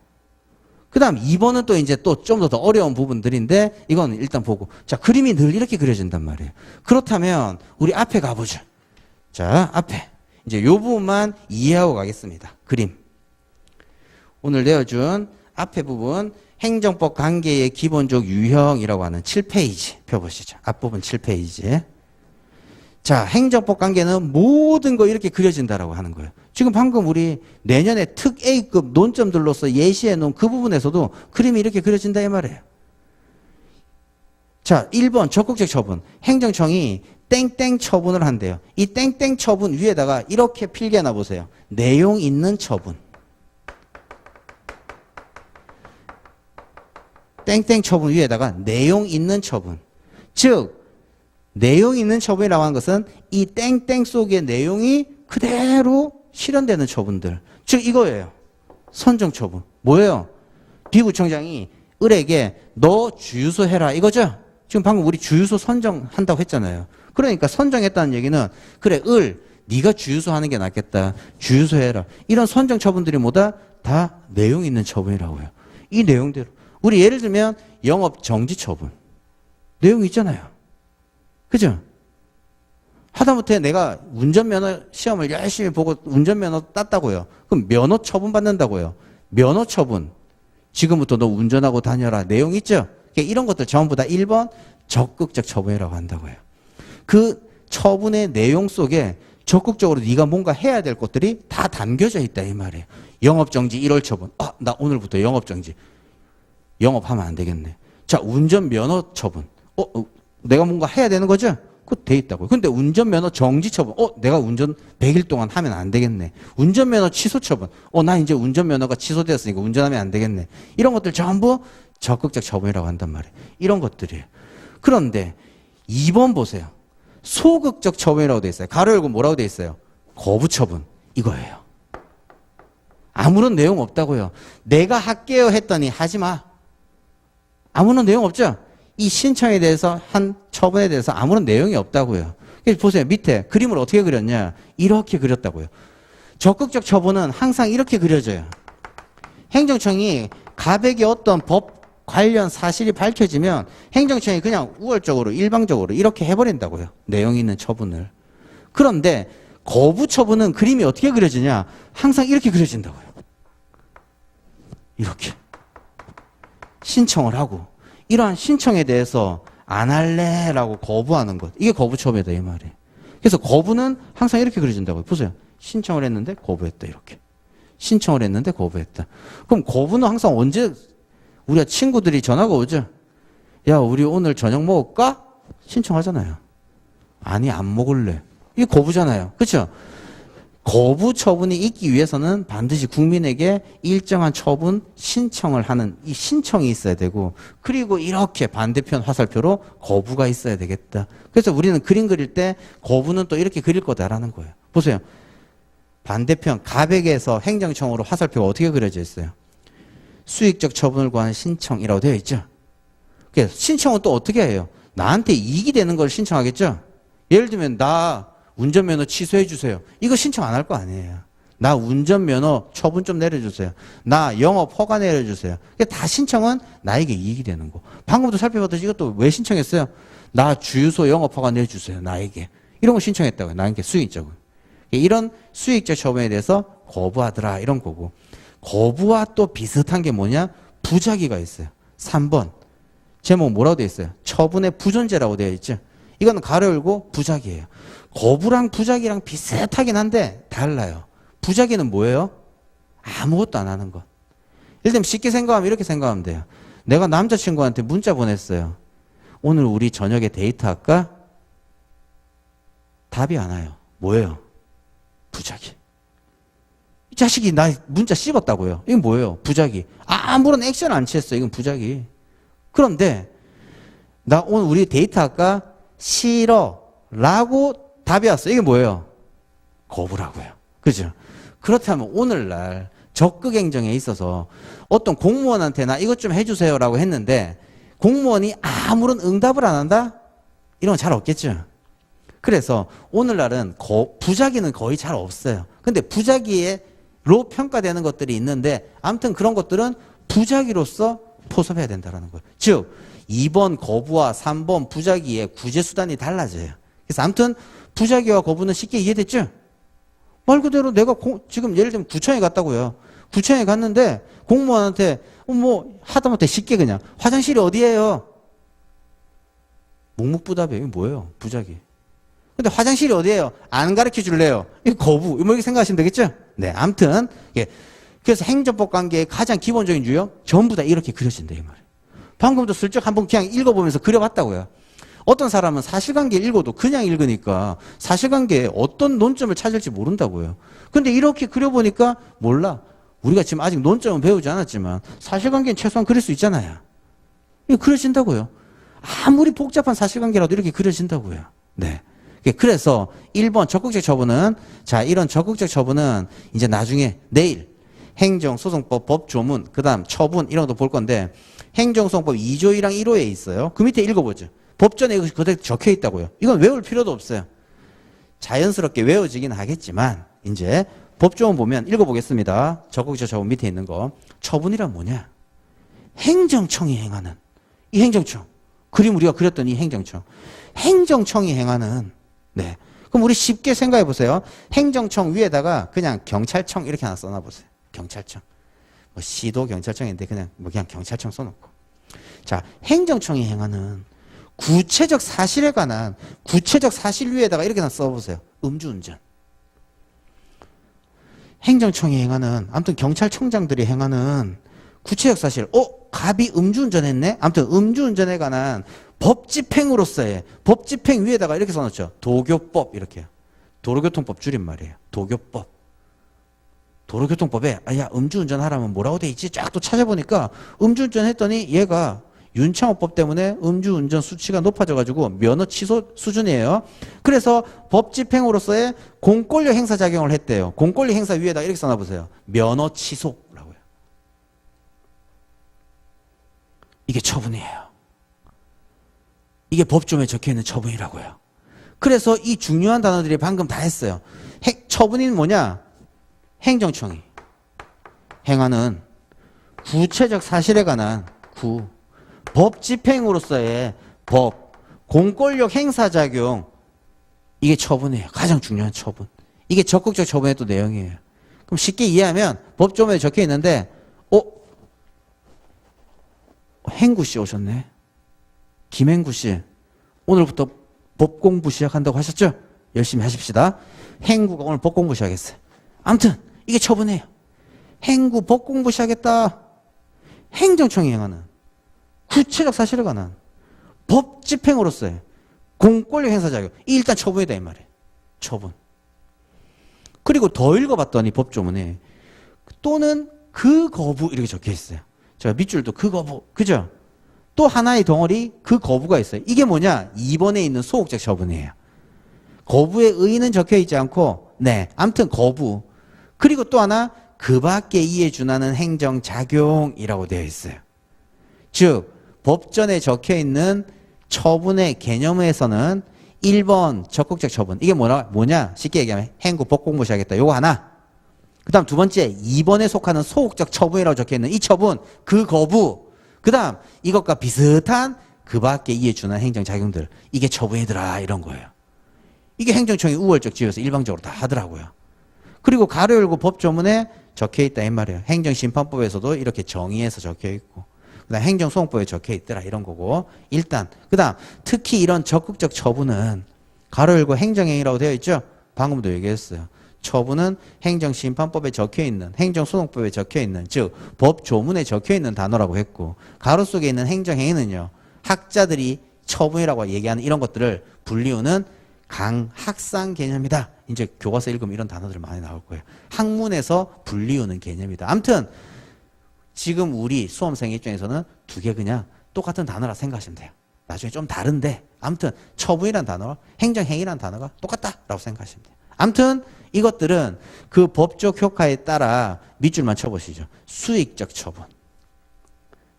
그 다음 2번은 또 이제 또 좀 더 어려운 부분들인데 이건 일단 보고. 자, 그림이 늘 이렇게 그려진단 말이에요. 그렇다면 우리 앞에 가보죠. 자, 앞에. 이제 요 부분만 이해하고 가겠습니다. 그림. 오늘 내어준 앞에 부분 행정법 관계의 기본적 유형이라고 하는 7페이지 펴보시죠. 앞부분 7페이지. 자, 행정법 관계는 모든 거 이렇게 그려진다라고 하는 거예요. 지금 방금 우리 내년에 특 A급 논점들로서 예시해 놓은 그 부분에서도 그림이 이렇게 그려진다 이 말이에요. 자, 1번 적극적 처분. 행정청이 땡땡 처분을 한대요. 이 땡땡 처분 위에다가 이렇게 필기해놔 보세요. 내용 있는 처분. 땡땡 처분 위에다가 내용 있는 처분. 즉 내용 있는 처분이라고 하는 것은 이 땡땡 속의 내용이 그대로 실현되는 처분들. 즉 이거예요. 선정 처분. 뭐예요? B구청장이 을에게 너 주유소 해라 이거죠? 지금 방금 우리 주유소 선정한다고 했잖아요. 그러니까 선정했다는 얘기는 그래 을 네가 주유소 하는 게 낫겠다. 주유소 해라. 이런 선정 처분들이 뭐다? 다 내용 있는 처분이라고요. 이 내용대로 우리 예를 들면 영업 정지 처분. 내용이 있잖아요. 그죠? 하다못해 내가 운전면허 시험을 열심히 보고 운전면허 땄다고요. 그럼 면허 처분 받는다고요. 면허 처분. 지금부터 너 운전하고 다녀라. 내용 있죠? 이런 것들 전부 다 1번 적극적 처분이라고 한다고요. 그 처분의 내용 속에 적극적으로 네가 뭔가 해야 될 것들이 다 담겨져 있다 이 말이에요. 영업정지 1월 처분. 아, 나 오늘부터 영업정지. 영업하면 안 되겠네. 자, 운전면허 처분. 내가 뭔가 해야 되는 거죠? 그거 돼 있다고요. 근데 운전면허 정지 처분. 내가 운전 100일 동안 하면 안 되겠네. 운전면허 취소 처분. 나 이제 운전면허가 취소되었으니까 운전하면 안 되겠네. 이런 것들 전부 적극적 처분이라고 한단 말이에요. 이런 것들이에요. 그런데 2번 보세요. 소극적 처분이라고 돼 있어요. 가로 열고 뭐라고 돼 있어요? 거부 처분. 이거예요. 아무런 내용 없다고요. 내가 할게요 했더니 하지 마. 아무런 내용 없죠? 이 신청에 대해서 한 처분에 대해서 아무런 내용이 없다고요. 그래서 보세요. 밑에 그림을 어떻게 그렸냐? 이렇게 그렸다고요. 적극적 처분은 항상 이렇게 그려져요. 행정청이 가백의 어떤 법 관련 사실이 밝혀지면 행정청이 그냥 우월적으로 일방적으로 이렇게 해버린다고요. 내용 있는 처분을. 그런데 거부 처분은 그림이 어떻게 그려지냐? 항상 이렇게 그려진다고요. 이렇게. 신청을 하고 이러한 신청에 대해서 안 할래라고 거부하는 것. 이게 거부 처분이다 이 말이에요. 그래서 거부는 항상 이렇게 그려진다고요. 보세요. 신청을 했는데 거부했다 이렇게. 신청을 했는데 거부했다. 그럼 거부는 항상 언제 우리가 친구들이 전화가 오죠. 야, 우리 오늘 저녁 먹을까? 신청하잖아요. 아니, 안 먹을래. 이게 거부잖아요. 그렇죠? 거부 처분이 있기 위해서는 반드시 국민에게 일정한 처분 신청을 하는 이 신청이 있어야 되고, 그리고 이렇게 반대편 화살표로 거부가 있어야 되겠다. 그래서 우리는 그림 그릴 때 거부는 또 이렇게 그릴 거다라는 거예요. 보세요. 반대편 가백에서 행정청으로 화살표가 어떻게 그려져 있어요? 수익적 처분을 구하는 신청이라고 되어 있죠. 그래서 신청은 또 어떻게 해요? 나한테 이익이 되는 걸 신청하겠죠. 예를 들면 나 운전면허 취소해 주세요. 이거 신청 안 할 거 아니에요. 나 운전면허 처분 좀 내려주세요. 나 영업 허가 내려주세요. 다 신청은 나에게 이익이 되는 거. 방금도 살펴봤듯이 이것도 왜 신청했어요? 나 주유소 영업 허가 내주세요. 나에게. 이런 거 신청했다고요. 나에게 수익적으로. 이런 수익적 처분에 대해서 거부하더라 이런 거고. 거부와 또 비슷한 게 뭐냐? 부작위가 있어요. 3번. 제목 뭐라고 되어 있어요? 처분의 부존재라고 되어 있죠. 이건 가로 열고 부작위예요. 거부랑 부작위랑 비슷하긴 한데 달라요. 부작위는 뭐예요? 아무것도 안 하는 것. 예를 들면 쉽게 생각하면 이렇게 생각하면 돼요. 내가 남자친구한테 문자 보냈어요. 오늘 우리 저녁에 데이트할까? 답이 안 와요. 뭐예요? 부작위. 이 자식이 나 문자 씹었다고요. 이건 뭐예요? 부작위. 아무런 액션 안 취했어요. 이건 부작위. 그런데 나 오늘 우리 데이트할까? 싫어. 라고 답이 왔어요. 이게 뭐예요? 거부라고요. 그죠? 그렇다면 오늘날 적극행정에 있어서 어떤 공무원한테 나 이것 좀 해주세요 라고 했는데 공무원이 아무런 응답을 안 한다? 이런 건 잘 없겠죠. 그래서 오늘날은 부작위는 거의 잘 없어요. 근데 부작위로 평가되는 것들이 있는데 아무튼 그런 것들은 부작위로서 포섭해야 된다는 거예요. 즉 2번 거부와 3번 부작위의 구제수단이 달라져요. 그래서 아무튼 부작위와 거부는 쉽게 이해됐죠? 말 그대로 내가 지금 예를 들면 구청에 갔다고요. 구청에 갔는데 공무원한테 뭐 하다못해 쉽게 그냥 화장실이 어디예요? 묵묵부답이에요. 이게 뭐예요? 부작위. 근데 화장실이 어디예요? 안 가르쳐 줄래요? 이거 거부. 뭐 이렇게 생각하시면 되겠죠? 네, 아무튼 그래서 행정법 관계의 가장 기본적인 유형 전부 다 이렇게 그려진다 이 말이에요. 방금도 슬쩍 한번 그냥 읽어보면서 그려봤다고요. 어떤 사람은 사실관계 읽어도 그냥 읽으니까 사실관계에 어떤 논점을 찾을지 모른다고요. 근데 이렇게 그려보니까 몰라. 우리가 지금 아직 논점은 배우지 않았지만 사실관계는 최소한 그릴 수 있잖아요. 이거 그려진다고요. 아무리 복잡한 사실관계라도 이렇게 그려진다고요. 네. 그래서 1번 적극적 처분은 자 이런 적극적 처분은 이제 나중에 내일 행정소송법 법조문 그 다음 처분 이런 것도 볼 건데 행정소송법 2조 1항 1호에 있어요. 그 밑에 읽어보죠. 법전에 이것이 그대로 적혀 있다고요. 이건 외울 필요도 없어요. 자연스럽게 외워지긴 하겠지만 이제 법조문 보면 읽어보겠습니다. 적극적 처분 밑에 있는 거. 처분이란 뭐냐? 행정청이 행하는 이 행정청. 그림 우리가 그렸던 이 행정청. 행정청이 행하는, 네. 그럼 우리 쉽게 생각해 보세요. 행정청 위에다가 그냥 경찰청 이렇게 하나 써놔보세요. 경찰청. 뭐 시도 경찰청인데 그냥 경찰청 써놓고. 자, 행정청이 행하는 구체적 사실에 관한 구체적 사실 위에다가 이렇게 하나 써보세요. 음주운전. 행정청이 행하는, 아무튼 경찰청장들이 행하는 구체적 사실. 갑이 음주운전했네? 아무튼 음주운전에 관한 법 집행으로서의 법 집행 위에다가 이렇게 써놓죠. 도교법 이렇게. 도로교통법 줄임말이에요. 도교법. 도로교통법에 야 음주운전 하라면 뭐라고 돼 있지? 쫙 또 찾아보니까 음주운전 했더니 얘가 윤창호법 때문에 음주운전 수치가 높아져가지고 면허 취소 수준이에요. 그래서 법 집행으로서의 공권력 행사 작용을 했대요. 공권력 행사 위에다 이렇게 써놔보세요. 면허 취소라고요. 이게 처분이에요. 이게 법조문에 적혀있는 처분이라고요. 그래서 이 중요한 단어들이 방금 다 했어요. 처분이 뭐냐? 행정청이 행하는 구체적 사실에 관한 법 집행으로서의 법, 공권력 행사작용, 이게 처분이에요. 가장 중요한 처분. 이게 적극적 처분의 또 내용이에요. 그럼 쉽게 이해하면 법조문에 적혀 있는데, 행구 씨 오셨네. 김행구 씨. 오늘부터 법 공부 시작한다고 하셨죠? 열심히 하십시다. 행구가 오늘 법 공부 시작했어요. 아무튼 이게 처분이에요. 행구 법 공부 시작했다. 행정청이 행하는 구체적 사실에 관한 법 집행으로서의 공권력 행사 작용. 이 일단 처분이다 이 말이에요. 처분. 그리고 더 읽어봤더니 법조문에 또는 그 거부 이렇게 적혀 있어요. 제가 밑줄도 그 거부. 그죠? 또 하나의 덩어리 그 거부가 있어요. 이게 뭐냐? 2번에 있는 소극적 처분이에요. 거부의 의의는 적혀 있지 않고, 네. 아무튼 거부. 그리고 또 하나 그 밖에 이에 준하는 행정작용이라고 되어 있어요. 즉 법전에 적혀있는 처분의 개념에서는 1번 적극적 처분. 이게 뭐냐? 쉽게 얘기하면 행구 법공부 시작했다. 요거 하나. 그 다음 두 번째 2번에 속하는 소극적 처분이라고 적혀있는 이 처분, 그 거부. 그 다음 이것과 비슷한 그 밖에 이에 준하는 행정작용들. 이게 처분이더라 이런 거예요. 이게 행정청이 우월적 지어서 일방적으로 다 하더라고요. 그리고 가로 열고 법조문에 적혀있다 이 말이에요. 행정심판법에서도 이렇게 정의해서 적혀있고, 그다음 행정소송법에 적혀있더라 이런 거고. 일단 그 다음 특히 이런 적극적 처분은 가로 열고 행정행위라고 되어 있죠. 방금도 얘기했어요. 처분은 행정심판법에 적혀있는, 행정소송법에 적혀있는, 즉 법조문에 적혀있는 단어라고 했고, 가로 속에 있는 행정행위는요, 학자들이 처분이라고 얘기하는 이런 것들을 분리우는 강학상 개념이다. 이제 교과서 읽으면 이런 단어들 많이 나올 거예요. 학문에서 분리우는 개념이다. 아무튼 지금 우리 수험생 입장에서는 두 개 그냥 똑같은 단어라 생각하시면 돼요. 나중에 좀 다른데 아무튼 처분이란 단어와 행정행위란 단어가 똑같다라고 생각하시면 돼요. 아무튼 이것들은 그 법적 효과에 따라 밑줄만 쳐보시죠. 수익적 처분.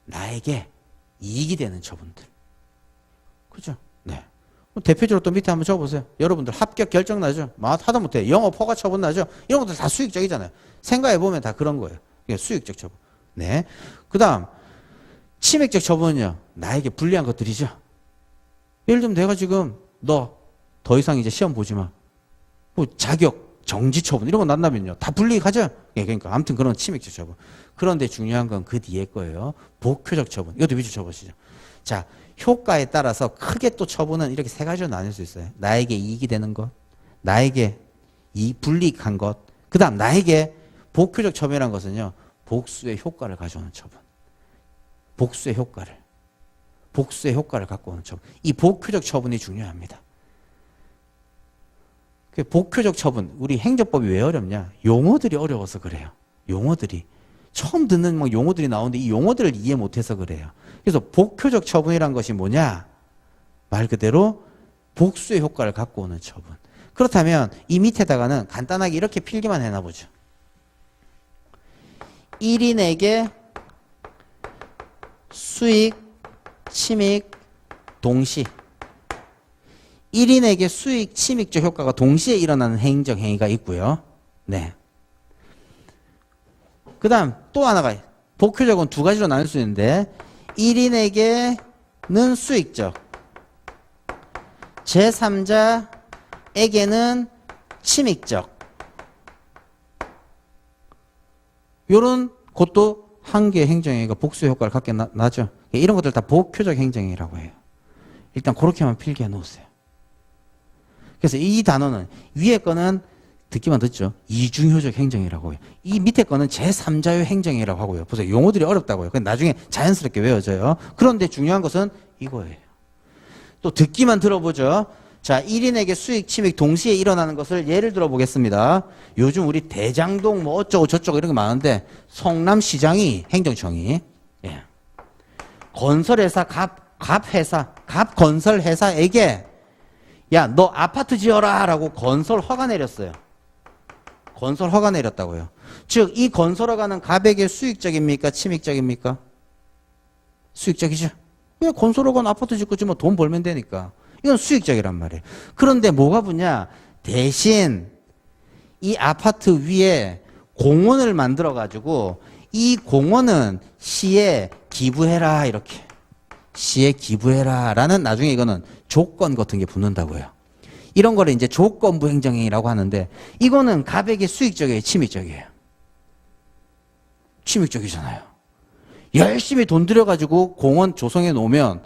나에게 이익이 되는 처분들. 그죠? 네. 대표적으로 또 밑에 한번 적어보세요. 여러분들 합격 결정 나죠? 하다못해 영업 허가 처분 나죠? 이런 것들 다 수익적이잖아요. 생각해보면 다 그런 거예요. 이게 수익적 처분. 네. 그 다음 치맥적 처분은요, 나에게 불리한 것들이죠. 예를 들면 내가 지금 너 더 이상 이제 시험 보지 마. 뭐 자격 정지 처분 이런 거 난다면요, 다 불리하죠. 예, 그러니까 아무튼 그런 치맥적 처분. 그런데 중요한 건 그 뒤에 거예요. 복효적 처분. 이것도 밑줄 쳐보시죠. 자, 효과에 따라서 크게 또 처분은 이렇게 세 가지로 나눌 수 있어요. 나에게 이익이 되는 것, 나에게 불이익한 것, 그 다음 나에게 복효적 처분이라는 것은요, 복수의 효과를 가져오는 처분. 복수의 효과를 갖고 오는 처분. 이 복효적 처분이 중요합니다. 복효적 처분, 우리 행정법이 왜 어렵냐? 용어들이 어려워서 그래요. 용어들이. 처음 듣는 막 용어들이 나오는데 이 용어들을 이해 못해서 그래요. 그래서 복효적 처분이란 것이 뭐냐? 말 그대로 복수의 효과를 갖고 오는 처분. 그렇다면 이 밑에다가는 간단하게 이렇게 필기만 해놔보죠. 1인에게 수익, 침익, 동시. 1인에게 수익, 침익적 효과가 동시에 일어나는 행정행위가 있고요. 네. 그 다음 또 하나가 복효적은 두 가지로 나눌 수 있는데 1인에게는 수익적, 제3자에게는 침익적. 요런 것도 한 개의 행정행위가 복수의 효과를 갖게 나죠. 이런 것들 다 복효적 행정행위라고 해요. 일단 그렇게만 필기해 놓으세요. 그래서 이 단어는 위에 거는 듣기만 듣죠. 이중효적 행정이라고 해요. 이 밑에 거는 제3자의 행정이라고 하고요. 보세요. 용어들이 어렵다고요. 나중에 자연스럽게 외워져요. 그런데 중요한 것은 이거예요. 또 듣기만 들어보죠. 자, 1인에게 수익, 침익 동시에 일어나는 것을 예를 들어 보겠습니다. 요즘 우리 대장동 뭐 어쩌고 저쩌고 이런 게 많은데 성남시장이 행정청이 건설회사 갑건설회사에게 야, 너 아파트 지어라 라고 건설 허가 내렸어요. 건설 허가 내렸다고요. 즉, 이 건설 허가는 갑에게 수익적입니까? 침익적입니까? 수익적이죠. 왜 건설 허가는 아파트 짓고 지면 돈 벌면 되니까. 이건 수익적이란 말이에요. 그런데 뭐가 붙냐? 대신 이 아파트 위에 공원을 만들어 가지고 이 공원은 시에 기부해라 이렇게. 시에 기부해라 라는 나중에 이거는 조건 같은 게 붙는다고요. 이런 거를 이제 조건부 행정행위라고 하는데 이거는 갑에게 수익적이에요? 침익적이에요? 침익적이잖아요. 열심히 돈 들여가지고 공원 조성해 놓으면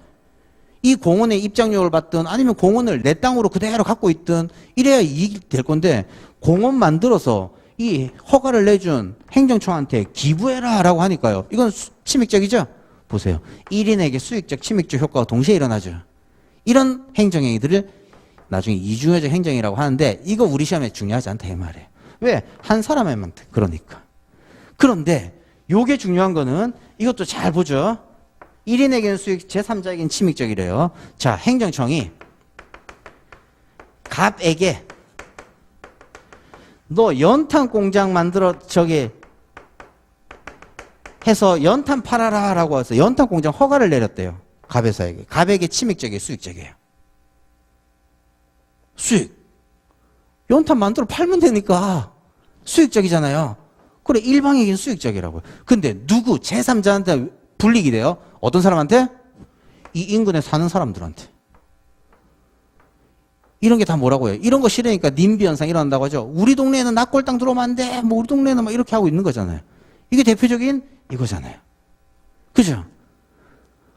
이 공원에 입장료를 받든 아니면 공원을 내 땅으로 그대로 갖고 있든 이래야 이익이 될 건데 공원 만들어서 이 허가를 내준 행정청한테 기부해라 라고 하니까요. 이건 침익적이죠? 보세요. 1인에게 수익적, 침익적 효과가 동시에 일어나죠. 이런 행정행위들을 나중에 이중효적 행정이라고 하는데 이거 우리 시험에 중요하지 않다 이 말이에요. 왜? 한 사람에만 그러니까. 그런데 요게 중요한 거는 이것도 잘 보죠. 1인에게는 수익, 제3자에게는 침익적이래요. 자, 행정청이 갑에게 너 연탄 공장 만들어 해서 연탄 팔아라 라고 해서 연탄 공장 허가를 내렸대요. 갑회사에게. 갑에게 침익적이에요? 수익적이에요? 수익. 연탄 만들어 팔면 되니까 수익적이잖아요. 그래, 일방에게는 수익적이라고요. 근데 누구? 제3자한테 불이익이 돼요? 어떤 사람한테? 이 인근에 사는 사람들한테. 이런 게 다 뭐라고요? 이런 거 싫으니까 님비 현상 일어난다고 하죠. 우리 동네에는 낙골 땅 들어오면 안 돼. 뭐 우리 동네는 막 이렇게 하고 있는 거잖아요. 이게 대표적인 이거잖아요. 그죠?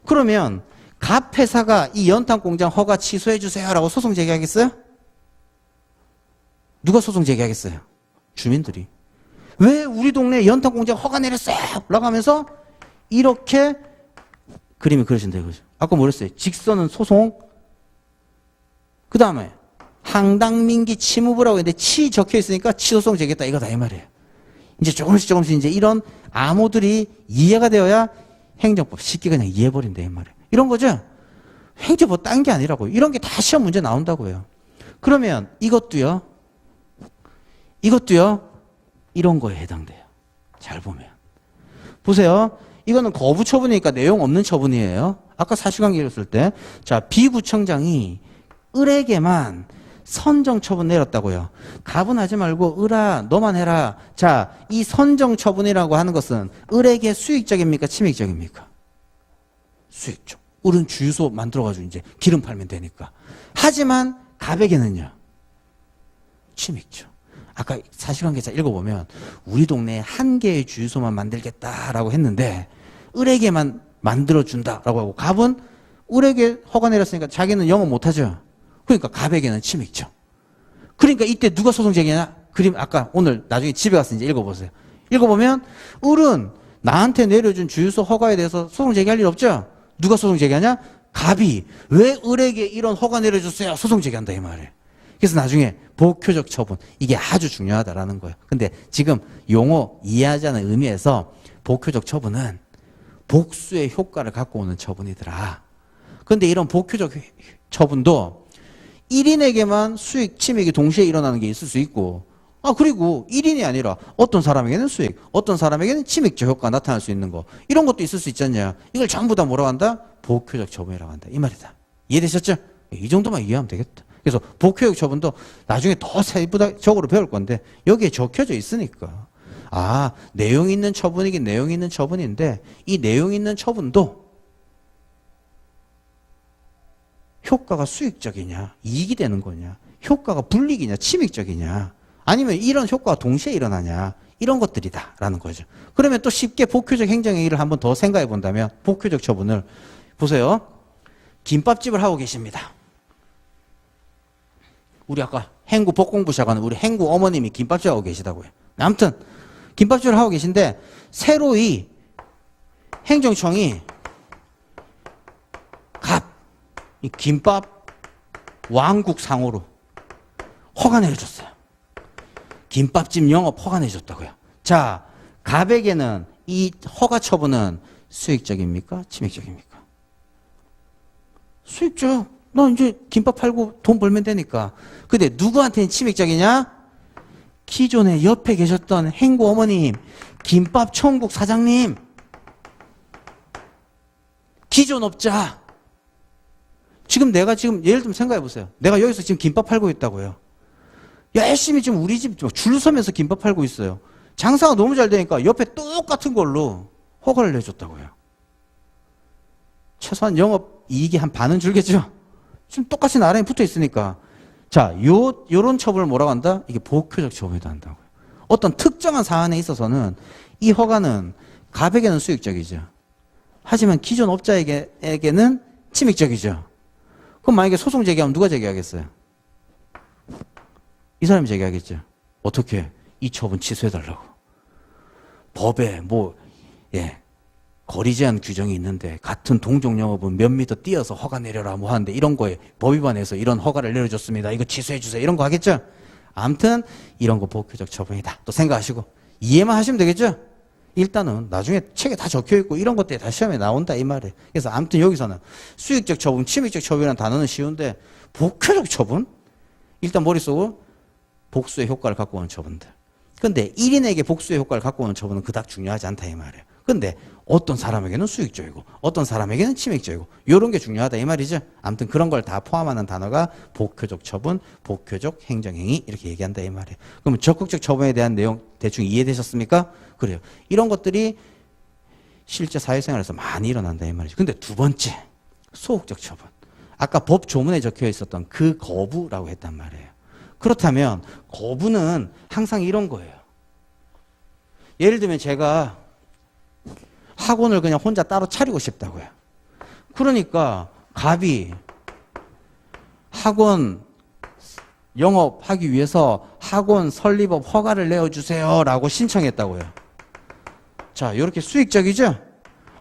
그러면 갑 회사가 이 연탄 공장 허가 취소해 주세요라고 소송 제기하겠어요? 누가 소송 제기하겠어요? 주민들이. 왜 우리 동네에 연탄 공장 허가 내렸어요? 라고 하면서 이렇게 그림이 그려진다 이거죠. 아까 뭐랬어요? 직선은 소송, 그 다음에 항당민기 치무부라고 했는데 치 적혀 있으니까 치소송 제기했다 이거다 이 말이에요. 이제 조금씩 이제 이런 암호들이 이해가 되어야 행정법 쉽게 그냥 이해해버린다 이 말이에요. 이런 거죠. 행정법 딴 게 아니라고요. 이런 게 다 시험 문제 나온다고요. 그러면 이것도요 이런 거에 해당돼요. 잘 보면 보세요. 이거는 거부 처분이니까 내용 없는 처분이에요. 아까 사실관계 읽었을 때 자, 비구청장이 을에게만 선정 처분 내렸다고요. 갑은 하지 말고 을아 너만 해라. 자, 이 선정 처분이라고 하는 것은 을에게 수익적입니까? 침익적입니까? 수익적. 을은 주유소 만들어가지고 이제 기름 팔면 되니까. 하지만 갑에게는요. 침익적. 아까 사실관계자 읽어보면 우리 동네에 한 개의 주유소만 만들겠다라고 했는데 을에게만 만들어준다라고 하고 갑은 을에게 허가 내렸으니까 자기는 영업 못하죠. 그러니까 갑에게는 침익적. 그러니까 이때 누가 소송 제기하냐? 그림 아까 오늘 나중에 집에 가서 이제 읽어보세요. 읽어보면 을은 나한테 내려준 주유소 허가에 대해서 소송 제기할 일 없죠? 누가 소송 제기하냐? 갑이 왜 을에게 이런 허가 내려줬어요? 소송 제기한다 이 말이에요. 그래서 나중에 복효적 처분 이게 아주 중요하다라는 거예요. 근데 지금 용어 이해하자는 의미에서 복효적 처분은 복수의 효과를 갖고 오는 처분이더라. 근데 이런 복효적 처분도 1인에게만 수익, 침익이 동시에 일어나는 게 있을 수 있고 그리고 1인이 아니라 어떤 사람에게는 수익, 어떤 사람에게는 침익적 효과가 나타날 수 있는 거 이런 것도 있을 수 있지 않냐. 이걸 전부 다 뭐라고 한다? 복효적 처분이라고 한다. 이 말이다. 이해되셨죠? 이 정도만 이해하면 되겠다. 그래서 복효적 처분도 나중에 더 세부적으로 배울 건데 여기에 적혀져 있으니까 아, 내용 있는 처분이긴 내용 있는 처분인데 이 내용 있는 처분도 효과가 수익적이냐, 이익이 되는 거냐, 효과가 불이익이냐, 침익적이냐, 아니면 이런 효과가 동시에 일어나냐, 이런 것들이다라는 거죠. 그러면 또 쉽게 복효적 행정행위를 한번 더 생각해 본다면 복효적 처분을 보세요. 김밥집을 하고 계십니다. 우리 아까 행구 복공부 시작하는 우리 행구 어머님이 김밥집 하고 계시다고요. 아무튼 김밥집을 하고 계신데 새로이 행정청이 이 김밥 왕국상으로 허가 내려줬어요. 김밥집 영업 허가 내줬다고요. 자, 갑에게는 이 허가 처분은 수익적입니까? 침익적입니까? 수익적. 너 이제 김밥 팔고 돈 벌면 되니까. 근데 누구한테는 침익적이냐? 기존에 옆에 계셨던 행구 어머님, 김밥 천국 사장님, 기존 업자. 지금 내가 지금 예를 들면 생각해 보세요. 내가 여기서 지금 김밥 팔고 있다고요. 열심히 지금 우리 집 줄 서면서 김밥 팔고 있어요. 장사가 너무 잘 되니까 옆에 똑같은 걸로 허가를 내줬다고요. 최소한 영업 이익이 한 반은 줄겠죠? 지금 똑같이 나란히 붙어 있으니까. 자, 요런 처분을 뭐라고 한다? 이게 복효적 처분이다 한다고요. 어떤 특정한 사안에 있어서는 이 허가는 갑에게는 수익적이죠. 하지만 기존 업자에게는 침익적이죠. 그럼 만약에 소송 제기하면 누가 제기하겠어요? 이 사람이 제기하겠죠. 어떻게? 이 처분 취소해달라고. 법에 거리 제한 규정이 있는데 같은 동종 영업은 몇 미터 뛰어서 허가 내려라 뭐 하는데 이런 거에 법 위반해서 이런 허가를 내려줬습니다. 이거 취소해주세요. 이런 거 하겠죠? 아무튼 이런 거 복효적 처분이다. 또 생각하시고 이해만 하시면 되겠죠? 일단은 나중에 책에 다 적혀있고 이런 것들이 다 시험에 나온다 이 말이에요. 그래서 아무튼 여기서는 수익적 처분, 침익적 처분이라는 단어는 쉬운데 복효적 처분? 일단 머릿속으로 복수의 효과를 갖고 오는 처분들. 근데 1인에게 복수의 효과를 갖고 오는 처분은 그닥 중요하지 않다 이 말이에요. 근데 어떤 사람에게는 수익적이고 어떤 사람에게는 침익적이고 이런 게 중요하다 이 말이죠. 아무튼 그런 걸 다 포함하는 단어가 복효적 처분, 복효적 행정행위 이렇게 얘기한다 이 말이에요. 그럼 적극적 처분에 대한 내용 대충 이해되셨습니까? 그래요. 이런 것들이 실제 사회생활에서 많이 일어난다 이 말이죠. 근데 두 번째 소극적 처분. 아까 법 조문에 적혀 있었던 그 거부라고 했단 말이에요. 그렇다면 거부는 항상 이런 거예요. 예를 들면 제가 학원을 그냥 혼자 따로 차리고 싶다고요. 그러니까 갑이 학원 영업하기 위해서 학원 설립업 허가를 내어주세요 라고 신청했다고요. 자, 이렇게 수익적이죠?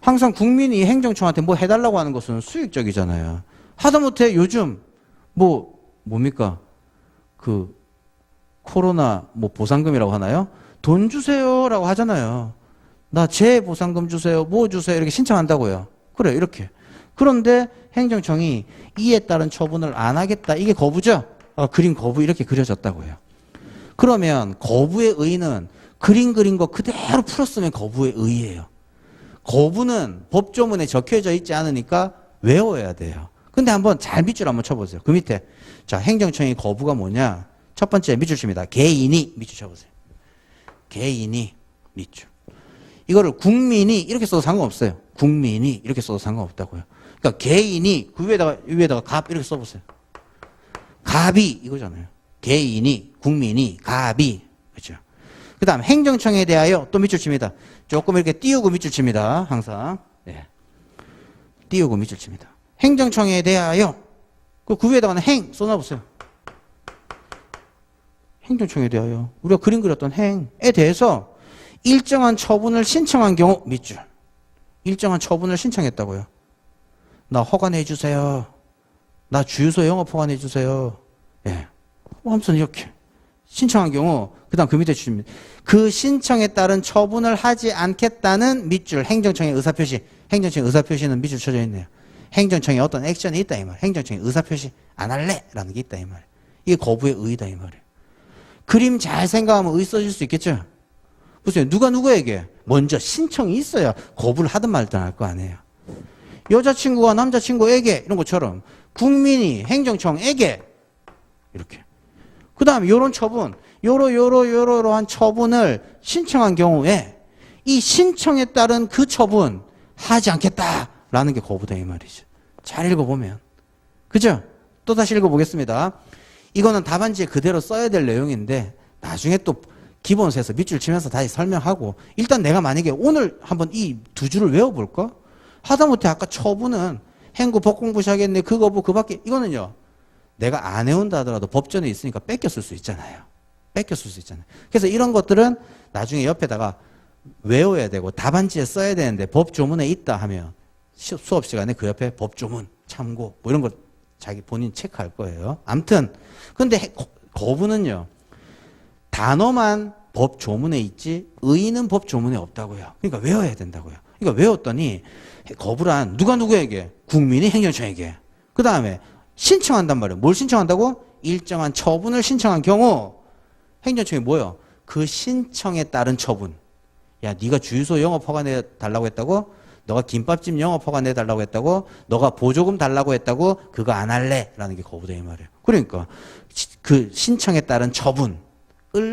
항상 국민이 행정청한테 뭐 해달라고 하는 것은 수익적이잖아요. 하다못해 요즘 뭡니까? 그 코로나 보상금이라고 하나요? 돈 주세요라고 하잖아요. 나 재보상금 주세요, 뭐 주세요 이렇게 신청한다고요. 그래 이렇게. 그런데 행정청이 이에 따른 처분을 안 하겠다. 이게 거부죠? 그림 거부 이렇게 그려졌다고요. 그러면 거부의 의의는 그린 거 그대로 풀었으면 거부의 의의예요. 거부는 법조문에 적혀져 있지 않으니까 외워야 돼요. 근데 한번 잘 밑줄 한번 쳐보세요. 그 밑에. 자, 행정청의 거부가 뭐냐? 첫 번째 밑줄 칩니다. 개인이 밑줄 쳐보세요. 개인이 밑줄. 이거를 국민이 이렇게 써도 상관없어요. 국민이 이렇게 써도 상관없다고요. 그러니까 개인이 그 위에다가 갑 이렇게 써보세요. 갑이 이거잖아요. 개인이, 국민이, 갑이. 그렇죠. 그 다음 행정청에 대하여 또 밑줄 칩니다. 조금 이렇게 띄우고 밑줄 칩니다. 항상. 네. 띄우고 밑줄 칩니다. 행정청에 대하여 그 위에다가는 행 써놔보세요. 행정청에 대하여 우리가 그림 그렸던 행에 대해서 일정한 처분을 신청한 경우 밑줄. 일정한 처분을 신청했다고요. 나 허가 내주세요. 나 주유소 영업 허가 내주세요. 예. 아무튼 이렇게 신청한 경우 그 다음 그 밑에 주십니다. 그 신청에 따른 처분을 하지 않겠다는 밑줄. 행정청의 의사표시. 행정청의 의사표시는 밑줄 쳐져 있네요. 행정청에 어떤 액션이 있다 이 말. 행정청의 의사표시 안 할래 라는 게 있다 이 말. 이게 거부의 의의다 이 말이에요. 그림 잘 생각하면 의 써질 수 있겠죠. 보세요. 누가 누구에게 먼저 신청이 있어야 거부를 하든 말든 할 거 아니에요. 여자친구가 남자친구에게 이런 것처럼 국민이 행정청에게 이렇게. 그 다음에 요런 처분, 요러한 처분을 신청한 경우에 이 신청에 따른 그 처분 하지 않겠다라는 게 거부다 이 말이죠. 잘 읽어보면. 그죠? 또 다시 읽어보겠습니다. 이거는 답안지에 그대로 써야 될 내용인데 나중에 또 기본서에서 밑줄 치면서 다시 설명하고 일단 내가 만약에 오늘 한번 이 두 줄을 외워볼까? 하다못해 아까 처분은 행구 법공부시 하겠네 그 거부 그 밖에 이거는요. 내가 안 해온다 하더라도 법전에 있으니까 뺏겼을 수 있잖아요. 뺏겼을 수 있잖아요. 그래서 이런 것들은 나중에 옆에다가 외워야 되고 답안지에 써야 되는데 법조문에 있다 하면 수업 시간에 그 옆에 법조문 참고 뭐 이런 거 자기 본인 체크할 거예요. 아무튼 근데 거부는요. 단어만 법조문에 있지 의의는 법조문에 없다고요. 그러니까 외워야 된다고요. 그러니까 외웠더니 거부란 누가 누구에게? 국민이 행정청에게. 그 다음에 신청한단 말이에요. 뭘 신청한다고? 일정한 처분을 신청한 경우 행정청이 뭐요? 그 신청에 따른 처분. 야, 네가 주유소 영업 허가 내달라고 했다고? 너가 김밥집 영업 허가 내달라고 했다고? 너가 보조금 달라고 했다고? 그거 안 할래? 라는 게 거부다 이 말이에요. 그러니까 그 신청에 따른 처분을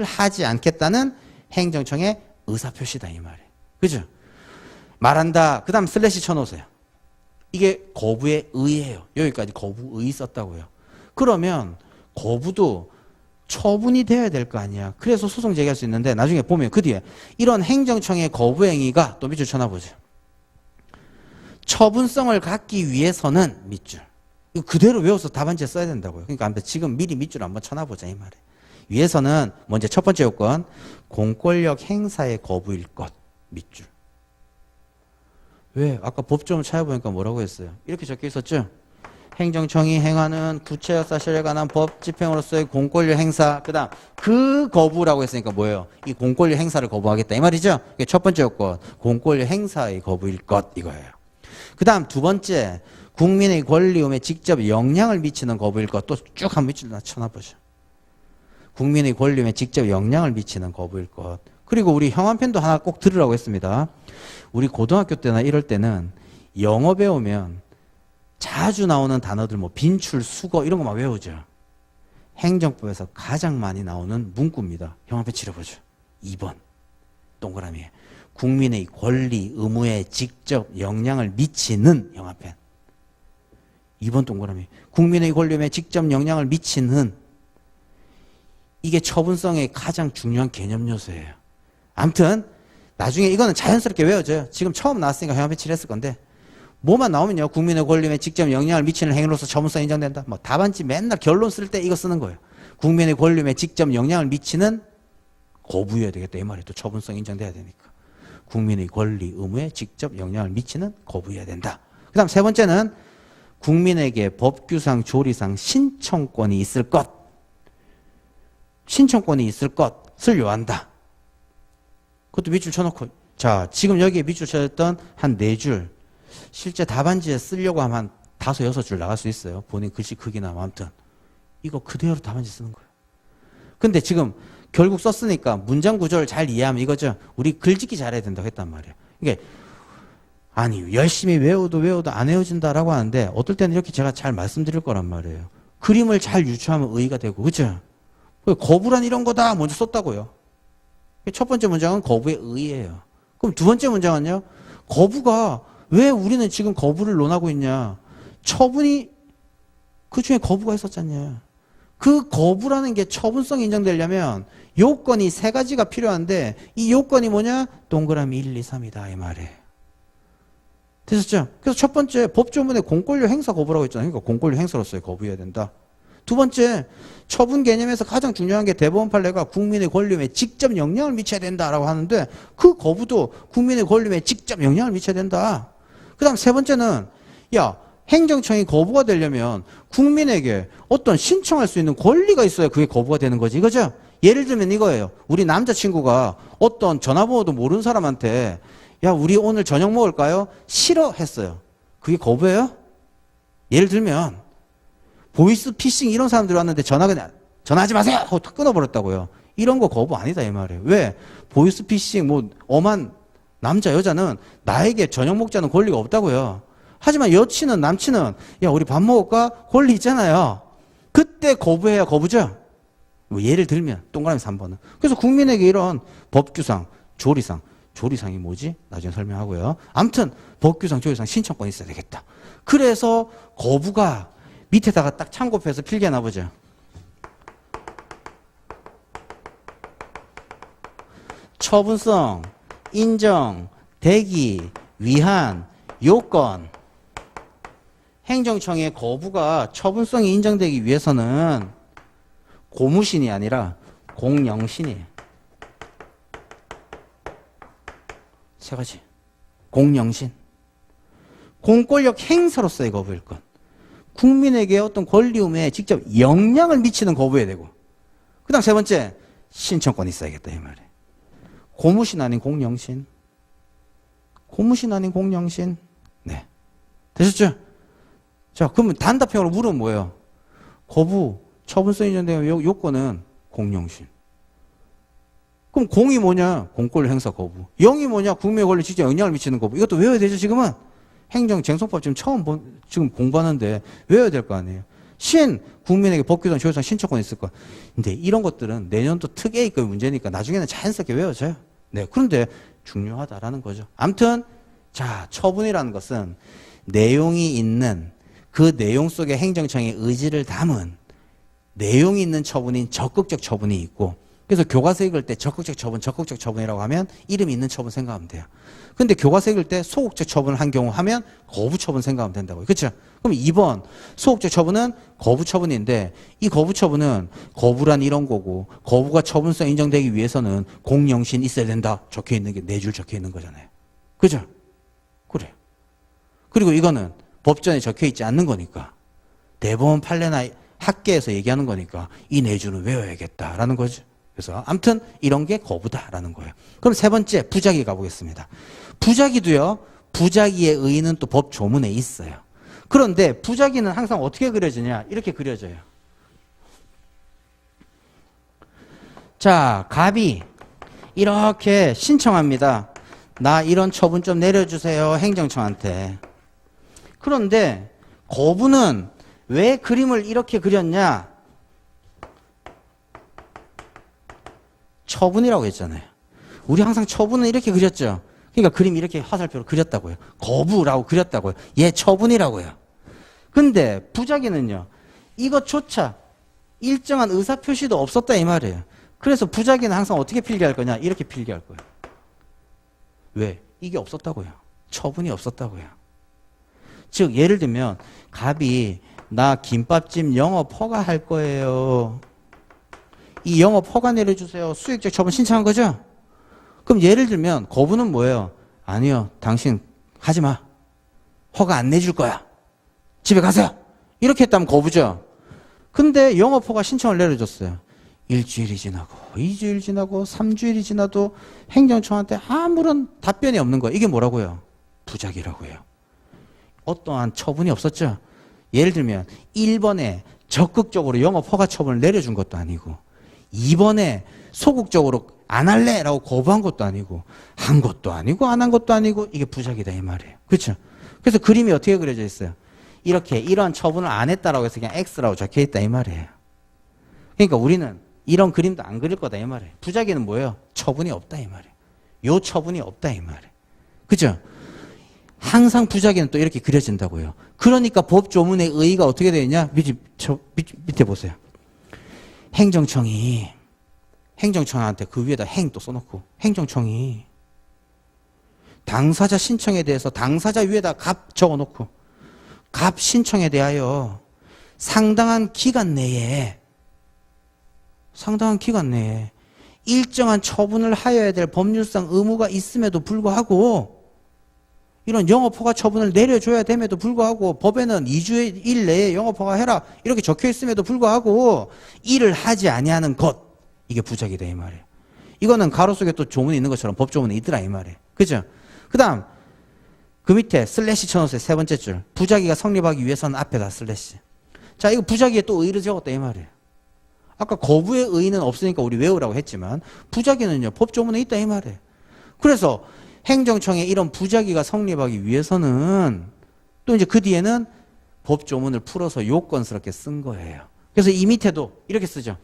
하지 않겠다는 행정청의 의사표시다 이 말이에요. 그죠? 말한다. 그 다음 슬래시 쳐놓으세요. 이게 거부의 의예요. 여기까지 거부의 썼다고요. 그러면 거부도 처분이 돼야 될 거 아니야. 그래서 소송 제기할 수 있는데 나중에 보면 그 뒤에 이런 행정청의 거부 행위가 또 밑줄 쳐놔보죠. 처분성을 갖기 위해서는 밑줄. 이거 그대로 외워서 답안지에 써야 된다고요. 그러니까 지금 미리 밑줄 한번 쳐놔보자 이 말이에요. 위해서는 먼저 첫 번째 요건 공권력 행사의 거부일 것 밑줄. 왜? 아까 법조문 찾아보니까 뭐라고 했어요? 이렇게 적혀 있었죠? 행정청이 행하는 구체적 사실에 관한 법 집행으로서의 공권력 행사. 그 다음 그 거부라고 했으니까 뭐예요? 이 공권력 행사를 거부하겠다 이 말이죠? 이게 첫 번째 요건 공권력 행사의 거부일 것 이거예요. 그 다음 두 번째 국민의 권리움에 직접 영향을 미치는 거부일 것. 또 쭉 한 밑줄 쳐놔보죠. 국민의 권리움에 직접 영향을 미치는 거부일 것. 그리고 우리 형한편도 하나 꼭 들으라고 했습니다. 우리 고등학교 때나 이럴 때는 영어 배우면 자주 나오는 단어들 뭐 빈출, 수거 이런 거 막 외우죠. 행정법에서 가장 많이 나오는 문구입니다. 형한편 치러보죠. 2번 동그라미에 국민의 권리, 의무에 직접 영향을 미치는 형한편. 2번 동그라미 국민의 권리에 직접 영향을 미치는 이게 처분성의 가장 중요한 개념 요소예요. 아무튼 나중에 이거는 자연스럽게 외워져요. 지금 처음 나왔으니까 형한편 칠했을 건데 뭐만 나오면요. 국민의 권리에 직접 영향을 미치는 행위로서 처분성 인정된다. 뭐 답안지 맨날 결론 쓸 때 이거 쓰는 거예요. 국민의 권리에 직접 영향을 미치는 거부해야 되겠다. 이 말이 또 처분성 인정돼야 되니까. 국민의 권리, 의무에 직접 영향을 미치는 거부해야 된다. 그 다음 세 번째는 국민에게 법규상, 조리상 신청권이 있을 것. 신청권이 있을 것을 요한다. 그것도 밑줄 쳐놓고 자 지금 여기에 밑줄 쳐졌던 한 4줄 실제 답안지에 쓰려고 하면 한 5, 6줄 나갈 수 있어요. 본인 글씨 크기나 뭐 아무튼 이거 그대로 답안지 쓰는 거예요. 근데 지금 결국 썼으니까 문장 구조를 잘 이해하면 이거죠. 우리 글짓기 잘해야 된다고 했단 말이에요. 이게 아니 열심히 외워도 안 외워진다라고 하는데 어떨 때는 이렇게 제가 잘 말씀드릴 거란 말이에요. 그림을 잘 유추하면 의의가 되고 그렇죠? 거부란 이런 거다 먼저 썼다고요. 첫 번째 문장은 거부의 의의예요. 그럼 두 번째 문장은요. 거부가 왜 우리는 지금 거부를 논하고 있냐. 처분이 그중에 거부가 있었잖냐. 그 거부라는 게 처분성이 인정되려면 요건이 3가지가 필요한데 이 요건이 뭐냐? 동그라미 1, 2, 3이다 이 말이에요. 됐었죠? 그래서 첫 번째 법조문에 공권력 행사 거부라고 했잖아요. 그러니까 공권력 행사로서의 거부해야 된다. 두 번째 처분 개념에서 가장 중요한 게 대법원 판례가 국민의 권리에 직접 영향을 미쳐야 된다라고 하는데 그 거부도 국민의 권리에 직접 영향을 미쳐야 된다. 그 다음 세 번째는 야 행정청이 거부가 되려면 국민에게 어떤 신청할 수 있는 권리가 있어야 그게 거부가 되는 거지 이거죠. 예를 들면 이거예요. 우리 남자친구가 어떤 전화번호도 모르는 사람한테 야 우리 오늘 저녁 먹을까요? 싫어 했어요. 그게 거부예요? 예를 들면 보이스 피싱 이런 사람들이 왔는데 전화하지 마세요 하고 탁 끊어버렸다고요. 이런 거 거부 아니다 이 말이에요. 왜? 보이스 피싱 뭐 엄한 남자 여자는 나에게 저녁 먹자는 권리가 없다고요. 하지만 여친은 남친은 야 우리 밥 먹을까? 권리 있잖아요. 그때 거부해야 거부죠. 뭐 예를 들면 동그라미 3번은. 그래서 국민에게 이런 법규상, 조리상이 뭐지? 나중에 설명하고요. 아무튼 법규상, 조리상 신청권이 있어야 되겠다. 그래서 거부가 밑에다가 딱 참고표에서 필기해놔보죠. 처분성, 인정, 대기, 위한, 요건. 행정청의 거부가 처분성이 인정되기 위해서는 고무신이 아니라 공영신이에요. 세 가지. 공영신. 공권력 행사로서의 거부일 것. 국민에게 어떤 권리움에 직접 영향을 미치는 거부해야 되고. 그 다음 세 번째, 신청권이 있어야겠다 이 말이에요. 고무신 아닌 공영신. 고무신 아닌 공영신. 네. 되셨죠? 자, 그러면 단답형으로 물으면 뭐예요? 거부, 처분성 인정되는 요건은 공영신. 그럼 공이 뭐냐? 공권력 행사 거부. 영이 뭐냐? 국민의 권리 직접 영향을 미치는 거부. 이것도 외워야 되죠, 지금은? 행정쟁송법 지금 지금 공부하는데 외워야 될 거 아니에요. 국민에게 법규상 조율상 신청권이 있을 거야. 근데 이런 것들은 내년도 특A급의 문제니까 나중에는 자연스럽게 외워져요. 네. 그런데 중요하다라는 거죠. 아무튼, 자, 처분이라는 것은 내용이 있는 그 내용 속에 행정청의 의지를 담은 내용이 있는 처분인 적극적 처분이 있고, 그래서 교과서 읽을 때 적극적 처분이라고 하면 이름이 있는 처분 생각하면 돼요. 근데 교과서 읽을 때 소극적 처분을 한 경우 하면 거부 처분 생각하면 된다고요. 그렇죠? 그럼 2번 소극적 처분은 거부 처분인데 이 거부 처분은 거부란 이런 거고 거부가 처분성 인정되기 위해서는 공영신 있어야 된다. 적혀 있는 게 4줄 적혀 있는 거잖아요. 그죠? 그래. 그리고 이거는 법전에 적혀 있지 않는 거니까 대법원 판례나 학계에서 얘기하는 거니까 이 4줄은 외워야겠다라는 거죠. 그래서 아무튼 이런 게 거부다라는 거예요. 그럼 세 번째 부작위 가보겠습니다. 부작위도요. 부작위의 의의는 또 법 조문에 있어요. 그런데 부작위는 항상 어떻게 그려지냐? 이렇게 그려져요. 자, 갑이 이렇게 신청합니다. 나 이런 처분 좀 내려주세요. 행정청한테. 그런데 거부는 왜 그림을 이렇게 그렸냐? 처분이라고 했잖아요. 우리 항상 처분은 이렇게 그렸죠. 그러니까 그림 이렇게 화살표로 그렸다고요. 거부라고 그렸다고요. 얘 처분이라고요. 근데 부작위는요. 이것조차 일정한 의사표시도 없었다 이 말이에요. 그래서 부작위는 항상 어떻게 필기할 거냐? 이렇게 필기할 거예요. 왜? 이게 없었다고요. 처분이 없었다고요. 즉 예를 들면 갑이 나 김밥집 영업 허가할 거예요. 이 영업 허가 내려주세요. 수익적 처분 신청한 거죠? 그럼 예를 들면 거부는 뭐예요? 아니요. 당신 하지 마. 허가 안 내줄 거야. 집에 가세요. 이렇게 했다면 거부죠. 근데 영업 허가 신청을 내려줬어요. 일주일이 지나고 2주일 지나고 3주일이 지나도 행정청한테 아무런 답변이 없는 거예요. 이게 뭐라고요? 부작위라고요. 어떠한 처분이 없었죠. 예를 들면 1번에 적극적으로 영업 허가 처분을 내려준 것도 아니고 2번에 소극적으로 안 할래 라고 거부한 것도 아니고 한 것도 아니고 안 한 것도 아니고 이게 부작위다 이 말이에요. 그렇죠? 그래서 그림이 어떻게 그려져 있어요? 이렇게 이러한 처분을 안 했다라고 해서 그냥 X라고 적혀 있다 이 말이에요. 그러니까 우리는 이런 그림도 안 그릴 거다 이 말이에요. 부작위는 뭐예요? 처분이 없다 이 말이에요. 요 처분이 없다 이 말이에요. 그죠? 항상 부작위는 또 이렇게 그려진다고요. 그러니까 법조문의 의의가 어떻게 되어 있냐? 밑에 보세요. 행정청한테 그 위에다 행 또 써놓고 행정청이 당사자 신청에 대해서 당사자 위에다 갑 적어놓고 갑 신청에 대하여 상당한 기간 내에 일정한 처분을 하여야 될 법률상 의무가 있음에도 불구하고 이런 영업허가 처분을 내려줘야 됨에도 불구하고 법에는 2주의 일 내에 영업허가 해라 이렇게 적혀 있음에도 불구하고 일을 하지 아니하는 것 이게 부작위다 이 말이에요. 이거는 가로 속에 또 조문이 있는 것처럼 법조문에 있더라 이 말이에요. 그죠? 그 다음 그 밑에 슬래시 쳐놓으세요. 세 번째 줄 부작위가 성립하기 위해서는 앞에다 슬래시. 자 이거 부작위에 또 의의를 적었다 이 말이에요. 아까 거부의 의의는 없으니까 우리 외우라고 했지만 부작위는요 법조문에 있다 이 말이에요. 그래서 행정청에 이런 부작위가 성립하기 위해서는 또 이제 그 뒤에는 법조문을 풀어서 요건스럽게 쓴 거예요. 그래서 이 밑에도 이렇게 쓰죠.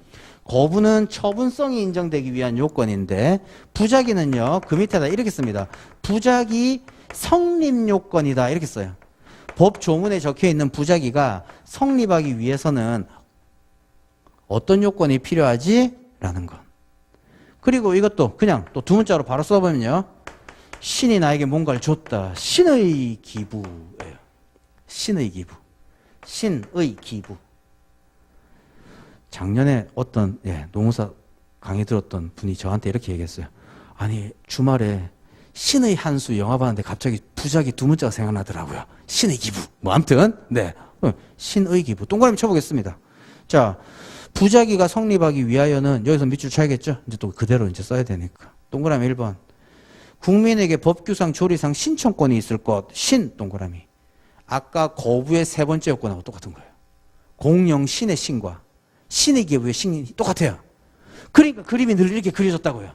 거부는 처분성이 인정되기 위한 요건인데 부작위는요. 그 밑에다 이렇게 씁니다. 부작위 성립 요건이다. 이렇게 써요. 법 조문에 적혀 있는 부작위가 성립하기 위해서는 어떤 요건이 필요하지? 라는 것. 그리고 이것도 그냥 또 두 문자로 바로 써보면요. 신이 나에게 뭔가를 줬다. 신의 기부예요. 신의 기부. 신의 기부. 작년에 어떤 노무사 강의 들었던 분이 저한테 이렇게 얘기했어요. 아니 주말에 신의 한 수 영화 봤는데 갑자기 부작위 두 문자가 생각나더라고요. 신의 기부. 뭐 아무튼 신의 기부. 동그라미 쳐보겠습니다. 자, 부작위가 성립하기 위하여는 여기서 밑줄 쳐야겠죠. 이제 또 그대로 이제 써야 되니까. 동그라미 1번. 국민에게 법규상 조리상 신청권이 있을 것. 신 동그라미. 아까 거부의 세 번째 요건하고 똑같은 거예요. 공영 신의 신과 신의 기부의 신이 똑같아요. 그러니까 그림이 늘 이렇게 그려졌다고요.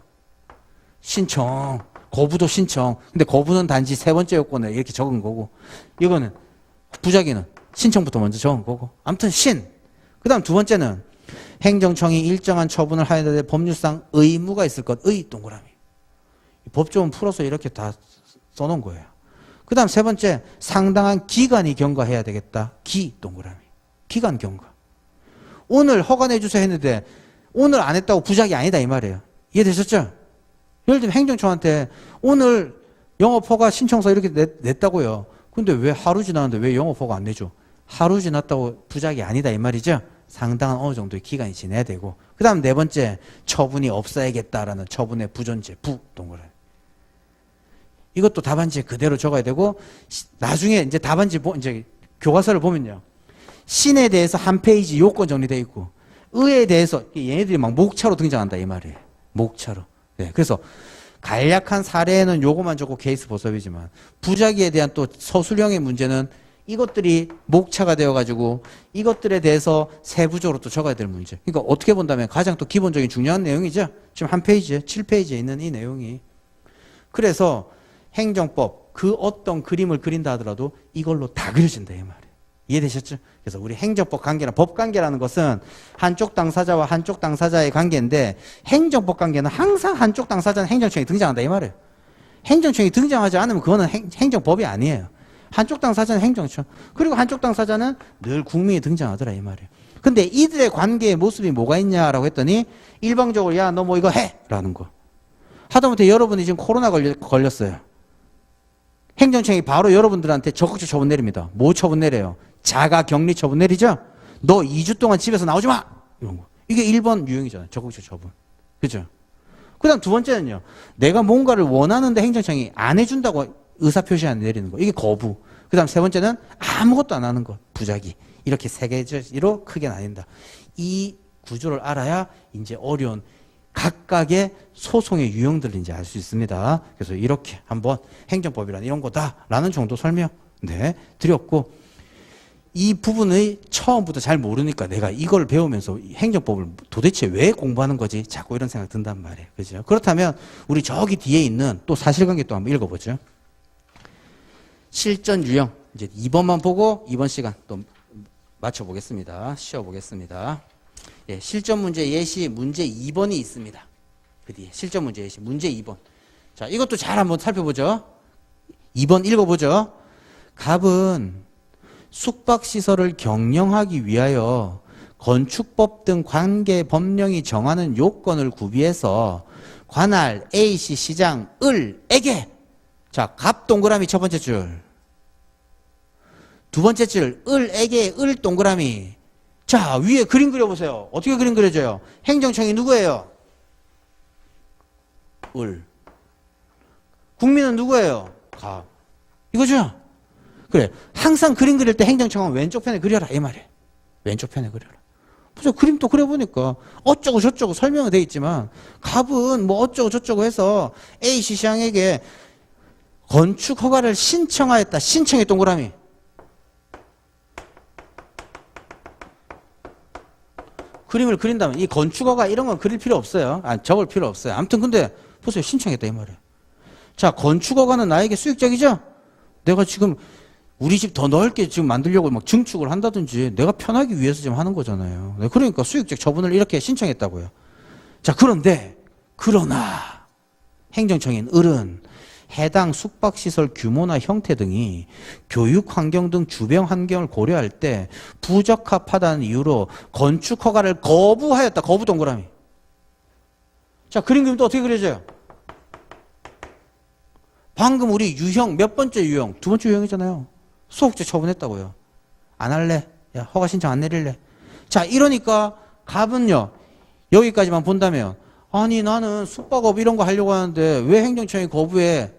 신청, 거부도 신청. 근데 거부는 단지 세 번째 요건에 이렇게 적은 거고, 이거는 부작위는 신청부터 먼저 적은 거고. 아무튼 신. 그 다음 두 번째는 행정청이 일정한 처분을 하여야 될 법률상 의무가 있을 것. 의 동그라미. 법조문 풀어서 이렇게 다 써놓은 거예요. 그 다음 세 번째, 상당한 기간이 경과해야 되겠다. 기 동그라미. 기간 경과. 오늘 허가내주세요 했는데 오늘 안 했다고 부작위 아니다 이 말이에요. 이해되셨죠? 예를 들면 행정청한테 오늘 영업허가 신청서 이렇게 냈다고요. 근데 왜 하루 지났는데 왜 영업허가 안 내줘? 하루 지났다고 부작위 아니다 이 말이죠. 상당한 어느 정도의 기간이 지나야 되고, 그 다음 네 번째, 처분이 없어야겠다라는 처분의 부존재. 부 동그라미. 이것도 답안지에 그대로 적어야 되고, 나중에 이제 답안지 이제 교과서를 보면요. 신에 대해서 한 페이지 요건 정리되어 있고, 의에 대해서 얘네들이 막 목차로 등장한다 이 말이에요. 목차로. 네, 그래서 간략한 사례에는 요거만 적고 케이스 보섭이지만 부작위에 대한 또 서술형의 문제는 이것들이 목차가 되어가지고 이것들에 대해서 세부적으로 또 적어야 될 문제. 그러니까 어떻게 본다면 가장 또 기본적인 중요한 내용이죠. 지금 한 페이지에 7페이지에 있는 이 내용이. 그래서 행정법 그 어떤 그림을 그린다 하더라도 이걸로 다 그려진다 이 말이에요. 이해되셨죠? 그래서 우리 행정법 관계나 법 관계라는 것은 한쪽 당사자와 한쪽 당사자의 관계인데 행정법 관계는 항상 한쪽 당사자는 행정청이 등장한다 이 말이에요. 행정청이 등장하지 않으면 그거는 행정법이 아니에요. 한쪽 당사자는 행정청, 그리고 한쪽 당사자는 늘 국민이 등장하더라 이 말이에요. 근데 이들의 관계의 모습이 뭐가 있냐라고 했더니 일방적으로 야 너 뭐 이거 해 라는 거. 하다못해 여러분이 지금 코로나 걸렸어요. 행정청이 바로 여러분들한테 적극적 처분 내립니다. 뭐 처분 내려요? 자가 격리 처분 내리죠? 너 2주 동안 집에서 나오지 마! 이런 거. 이게 1번 유형이잖아요. 적극적 처분. 그죠? 그 다음 두 번째는요. 내가 뭔가를 원하는데 행정청이 안 해준다고 의사표시 안 내리는 거. 이게 거부. 그 다음 세 번째는 아무것도 안 하는 것. 부작위. 이렇게 세 개로 크게 나뉜다. 이 구조를 알아야 이제 어려운 각각의 소송의 유형들을 이제 알 수 있습니다. 그래서 이렇게 한번 행정법이란 이런 거다라는 정도 설명 드렸고, 이 부분의 처음부터 잘 모르니까 내가 이걸 배우면서 행정법을 도대체 왜 공부하는 거지? 자꾸 이런 생각 든단 말이에요. 그죠? 그렇다면 우리 저기 뒤에 있는 또 사실관계 또 한번 읽어보죠. 실전 유형. 이제 2번만 보고 2번 시간 또 맞춰보겠습니다. 쉬어보겠습니다. 예, 실전 문제 예시 문제 2번이 있습니다. 그 뒤에 실전 문제 예시 문제 2번. 자, 이것도 잘 한번 살펴보죠. 2번 읽어보죠. 갑은 숙박시설을 경영하기 위하여 건축법 등 관계 법령이 정하는 요건을 구비해서 관할 A씨 시장 을에게, 자, 갑 동그라미 첫 번째 줄, 두 번째 줄 을에게 을 동그라미. 자, 위에 그림 그려보세요. 어떻게 그림 그려져요? 행정청이 누구예요? 을. 국민은 누구예요? 갑. 이거죠? 그래. 항상 그림 그릴 때 행정청은 왼쪽 편에 그려라 이 말이에요. 왼쪽 편에 그려라. 그래서 그림 또 그려보니까 어쩌고 저쩌고 설명은 돼 있지만 갑은 뭐 어쩌고 저쩌고 해서 A씨 시장에게 건축 허가를 신청하였다. 신청의 동그라미. 그림을 그린다면 이 건축허가 이런 건 그릴 필요 없어요. 적을 필요 없어요. 아무튼 근데 보세요. 신청했다 이 말이에요. 자, 건축허가는 나에게 수익적이죠? 내가 지금 우리 집 더 넓게 지금 만들려고 막 증축을 한다든지 내가 편하기 위해서 지금 하는 거잖아요. 네, 그러니까 수익적 처분을 이렇게 신청했다고요. 자, 그러나 행정청인 을은 해당 숙박시설 규모나 형태 등이 교육 환경 등 주변 환경을 고려할 때 부적합하다는 이유로 건축 허가를 거부하였다. 거부 동그라미. 자, 그림 그리면 또 어떻게 그려져요? 방금 우리 유형 몇 번째 유형? 두 번째 유형이잖아요. 소극적 처분했다고요. 안 할래? 야, 허가 신청 안 내릴래? 자, 이러니까 갑은요. 여기까지만 본다면 아니 나는 숙박업 이런 거 하려고 하는데 왜 행정청이 거부해?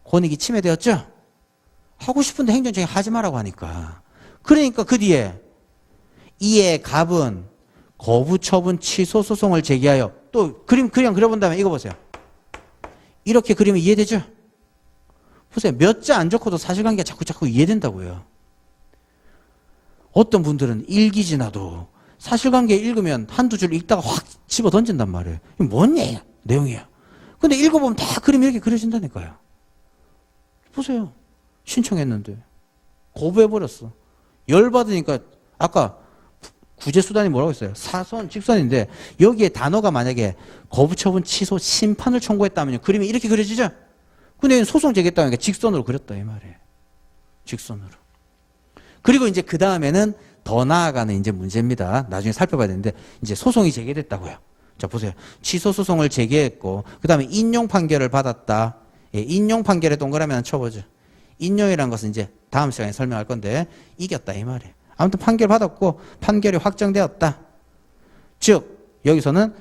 권익이 침해되었죠? 하고 싶은데 행정청이 하지 말라고 하니까. 그러니까 그 뒤에 이에 갑은 거부 처분 취소 소송을 제기하여 또 그냥 그려본다면 이거 보세요. 이렇게 그리면 이해되죠? 보세요. 몇 자 안 적어도 사실관계가 자꾸 이해된다고요. 어떤 분들은 일기 지나도 사실관계 읽으면 한두 줄 읽다가 확 집어 던진단 말이에요. 이게 뭔 얘기야? 내용이야. 근데 읽어보면 다 그림이 이렇게 그려진다니까요. 보세요. 신청했는데 거부해버렸어. 열받으니까 아까 구제수단이 뭐라고 했어요? 사선, 직선인데 여기에 단어가 만약에 거부처분 취소 심판을 청구했다면요. 그림이 이렇게 그려지죠? 근데 소송 제기했다니까 직선으로 그렸다 이 말이에요. 직선으로. 그리고 이제 그 다음에는 더 나아가는 이제 문제입니다. 나중에 살펴봐야 되는데 이제 소송이 제기됐다고요. 자 보세요. 취소 소송을 제기했고 그 다음에 인용 판결을 받았다. 예, 인용 판결에 동그라미 하나 쳐보죠. 인용이라는 것은 이제 다음 시간에 설명할 건데 이겼다 이 말이에요. 아무튼 판결 받았고 판결이 확정되었다. 즉 여기서는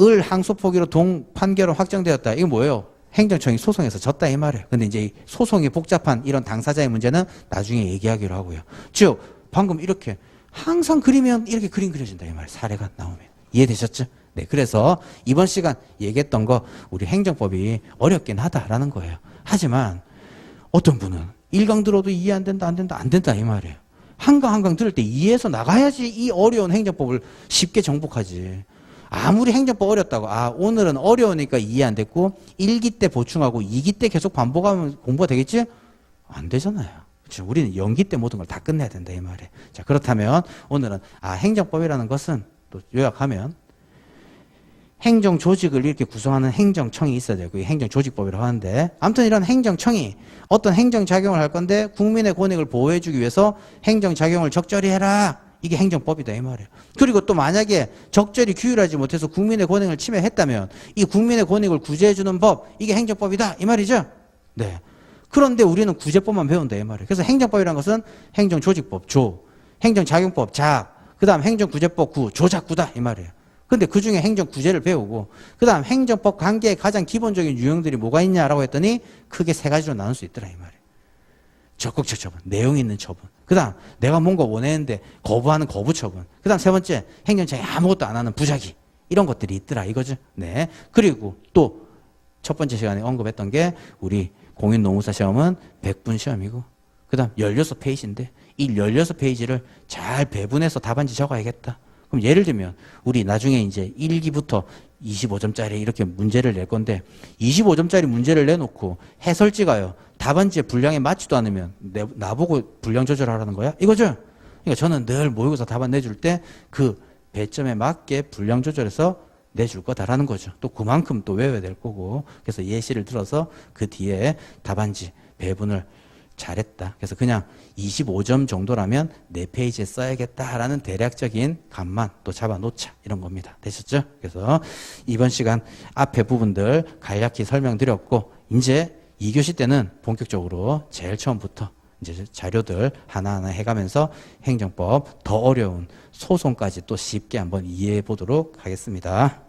을 항소 포기로 동 판결은 확정되었다. 이게 뭐예요? 행정청이 소송에서 졌다 이 말이에요. 근데 이제 소송이 복잡한 이런 당사자의 문제는 나중에 얘기하기로 하고요. 즉 방금 이렇게 항상 그리면 이렇게 그림 그려진다 이 말이에요. 사례가 나오면. 이해되셨죠? 네, 그래서 이번 시간 얘기했던 거 우리 행정법이 어렵긴 하다라는 거예요. 하지만 어떤 분은 1강 들어도 이해 안 된다 이 말이에요. 한강 들을 때 이해해서 나가야지 이 어려운 행정법을 쉽게 정복하지. 아무리 행정법 어렵다고 오늘은 어려우니까 이해 안 됐고 1기 때 보충하고 2기 때 계속 반복하면 공부가 되겠지? 안 되잖아요. 그렇죠? 우리는 연기 때 모든 걸 다 끝내야 된다 이 말이에요. 자, 그렇다면 오늘은 행정법이라는 것은 또 요약하면 행정조직을 이렇게 구성하는 행정청이 있어야 되고 행정조직법이라고 하는데 아무튼 이런 행정청이 어떤 행정작용을 할 건데 국민의 권익을 보호해주기 위해서 행정작용을 적절히 해라. 이게 행정법이다 이 말이에요. 그리고 또 만약에 적절히 규율하지 못해서 국민의 권익을 침해했다면 이 국민의 권익을 구제해주는 법 이게 행정법이다 이 말이죠. 네. 그런데 우리는 구제법만 배운다 이 말이에요. 그래서 행정법이라는 것은 행정조직법 조, 행정작용법 작, 그 다음 행정구제법 구, 조작구다 이 말이에요. 근데 그 중에 행정구제를 배우고 그 다음 행정법 관계의 가장 기본적인 유형들이 뭐가 있냐라고 했더니 크게 세 가지로 나눌 수 있더라 이 말이에요. 적극적 처분, 내용 있는 처분. 그 다음 내가 뭔가 원했는데 거부하는 거부 처분. 그 다음 세 번째 행정청이 아무것도 안 하는 부작위. 이런 것들이 있더라 이거죠. 네. 그리고 또 첫 번째 시간에 언급했던 게 우리 공인노무사 시험은 100분 시험이고 그 다음 16페이지인데 이 16페이지를 잘 배분해서 답안지 적어야겠다. 그럼 예를 들면 우리 나중에 이제 1기부터 25점짜리 이렇게 문제를 낼 건데 25점짜리 문제를 내놓고 해설지가요. 답안지의 분량에 맞지도 않으면 나보고 분량 조절하라는 거야? 이거죠? 그러니까 저는 늘 모의고사 답안 내줄 때 그 배점에 맞게 분량 조절해서 내줄 거다라는 거죠. 또 그만큼 또 외워야 될 거고 그래서 예시를 들어서 그 뒤에 답안지 배분을 잘했다. 그래서 그냥 25점 정도라면 4페이지에 써야겠다라는 대략적인 감만 또 잡아놓자 이런 겁니다. 되셨죠? 그래서 이번 시간 앞에 부분들 간략히 설명드렸고 이제 2교시 때는 본격적으로 제일 처음부터 이제 자료들 하나하나 해가면서 행정법 더 어려운 소송까지 또 쉽게 한번 이해해 보도록 하겠습니다.